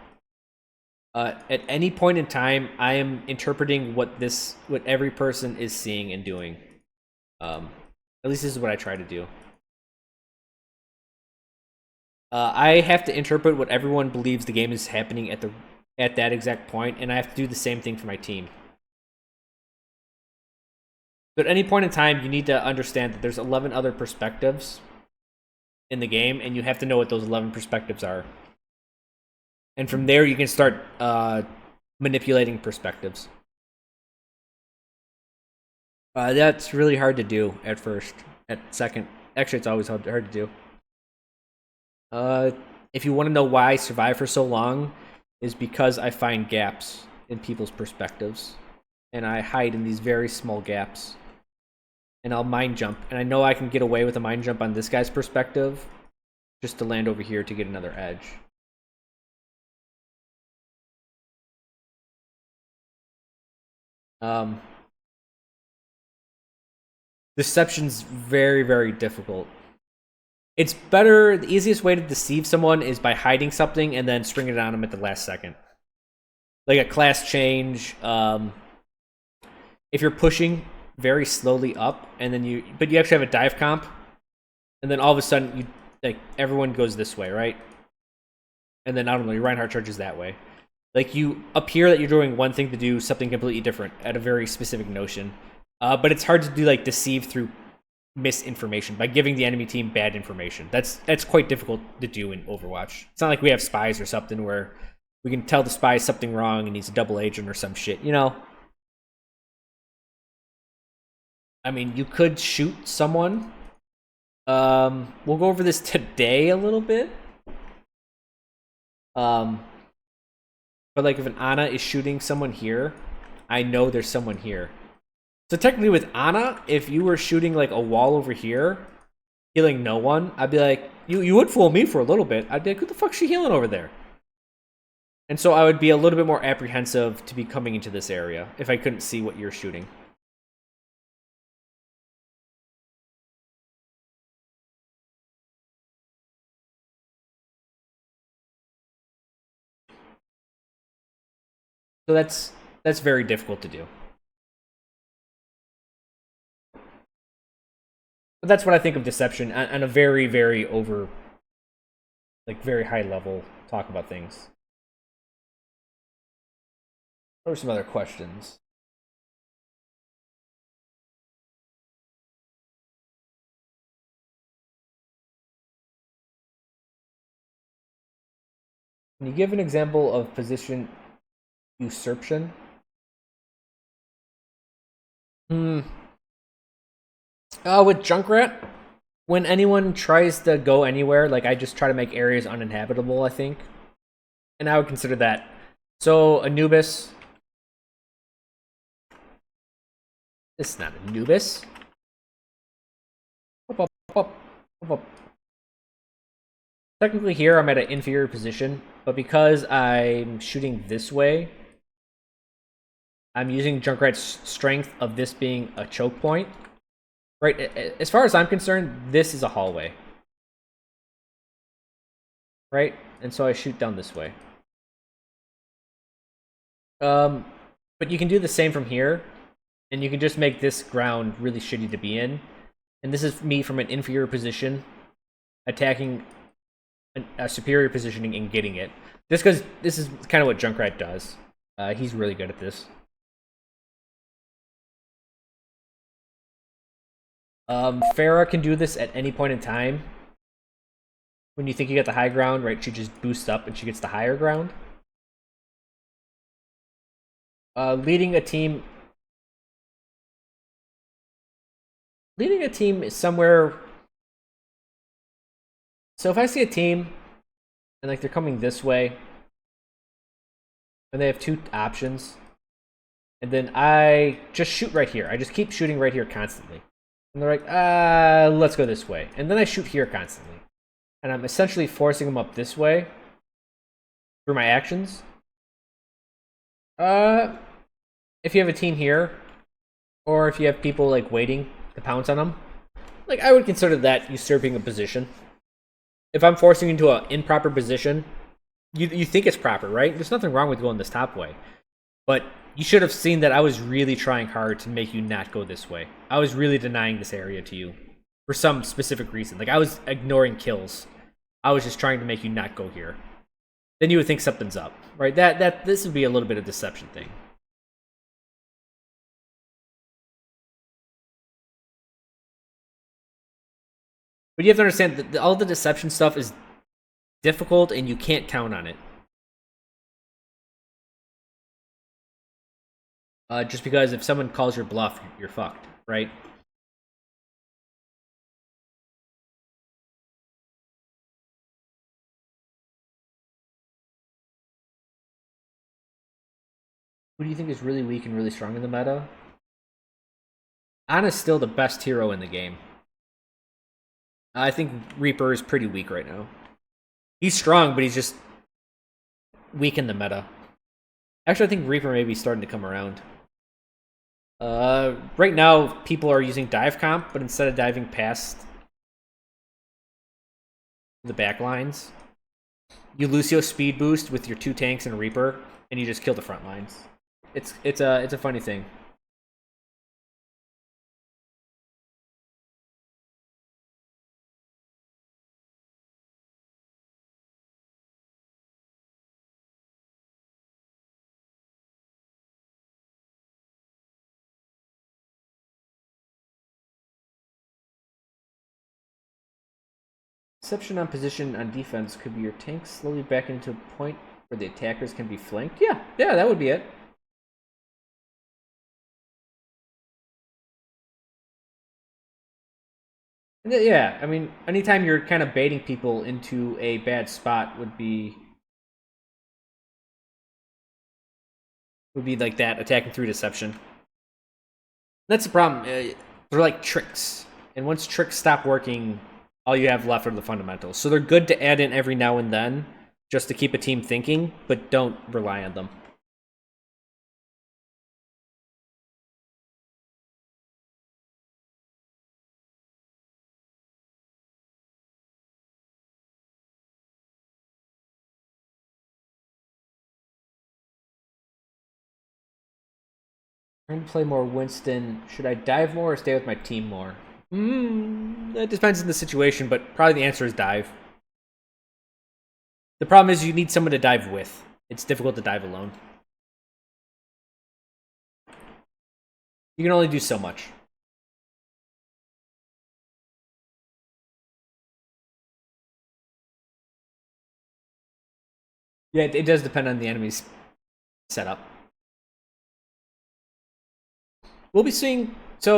At any point in time, I am interpreting what every person is seeing and doing. At least this is what I try to do. I have to interpret what everyone believes the game is happening at that exact point, and I have to do the same thing for my team. But at any point in time, you need to understand that there's 11 other perspectives in the game, and you have to know what those 11 perspectives are. And from there, you can start manipulating perspectives. That's really hard to do at first. At second, actually, it's always hard to do. If you want to know why I survive for so long, is because I find gaps in people's perspectives, and I hide in these very small gaps. And I'll mind jump, and I know I can get away with a mind jump on this guy's perspective, just to land over here to get another edge. Deception's very, very difficult. It's better, the easiest way to deceive someone is by hiding something and then springing it on them at the last second. Like a class change, if you're pushing very slowly up, and then but you actually have a dive comp, and then all of a sudden, everyone goes this way, right? And then not only Reinhardt charges that way. Like, you appear that you're doing one thing to do something completely different at a very specific notion. But it's hard to do, deceive through misinformation, by giving the enemy team bad information. That's quite difficult to do in Overwatch. It's not like we have spies or something where we can tell the spy something wrong and he's a double agent or some shit, you know? I mean, you could shoot someone. We'll go over this today a little bit. But if an Ana is shooting someone here, I know there's someone here. So technically with Ana, if you were shooting a wall over here, healing no one, I'd be like, you would fool me for a little bit. I'd be like, who the fuck's she healing over there? And so I would be a little bit more apprehensive to be coming into this area if I couldn't see what you're shooting. So that's very difficult to do. But that's what I think of deception on a very, very very high level talk about things. What are some other questions? Can you give an example of position usurpation? With Junkrat, when anyone tries to go anywhere, I just try to make areas uninhabitable, I think. And I would consider that. So, Anubis. This is not Anubis. Up. Technically here, I'm at an inferior position, but because I'm shooting this way, I'm using Junkrat's strength of this being a choke point. Right, as far as I'm concerned, this is a hallway. Right? And so I shoot down this way. But you can do the same from here, and you can just make this ground really shitty to be in. And this is me from an inferior position, attacking a superior positioning and getting it. Just because this is kind of what Junkrat does. He's really good at this. Pharah can do this at any point in time. When you think you got the high ground, right, she just boosts up and she gets the higher ground. Leading a team is somewhere. So if I see a team and they're coming this way and they have two options, and then I just shoot right here. I just keep shooting right here constantly. And they're like, let's go this way. And then I shoot here constantly. And I'm essentially forcing them up this way through my actions. If you have a team here, or if you have people waiting to pounce on them, I would consider that usurping a position. If I'm forcing you into an improper position, You think it's proper, right? There's nothing wrong with going this top way. But you should have seen that I was really trying hard to make you not go this way. I was really denying this area to you for some specific reason. Like, I was ignoring kills. I was just trying to make you not go here. Then you would think something's up, right? This would be a little bit of deception thing. But you have to understand that all the deception stuff is difficult and you can't count on it. Just because if someone calls your bluff, you're fucked, right? Who do you think is really weak and really strong in the meta? Ana's still the best hero in the game. I think Reaper is pretty weak right now. He's strong, but he's just weak in the meta. Actually, I think Reaper may be starting to come around. Right now, people are using dive comp, but instead of diving past the back lines, you Lucio speed boost with your 2 tanks and a Reaper, and you just kill the front lines. It's a funny thing. Deception on position on defense could be your tank slowly back into a point where the attackers can be flanked. Yeah, that would be it. Yeah, I mean, anytime you're kind of baiting people into a bad spot would be like that, attacking through deception. That's the problem. They're like tricks, and once tricks stop working, all you have left are the fundamentals. So they're good to add in every now and then, just to keep a team thinking, but don't rely on them. Trying to play more Winston. Should I dive more or stay with my team more? That depends on the situation, but probably the answer is dive. The problem is you need someone to dive with. It's difficult to dive alone. You can only do so much. Yeah, it does depend on the enemy's setup. We'll be seeing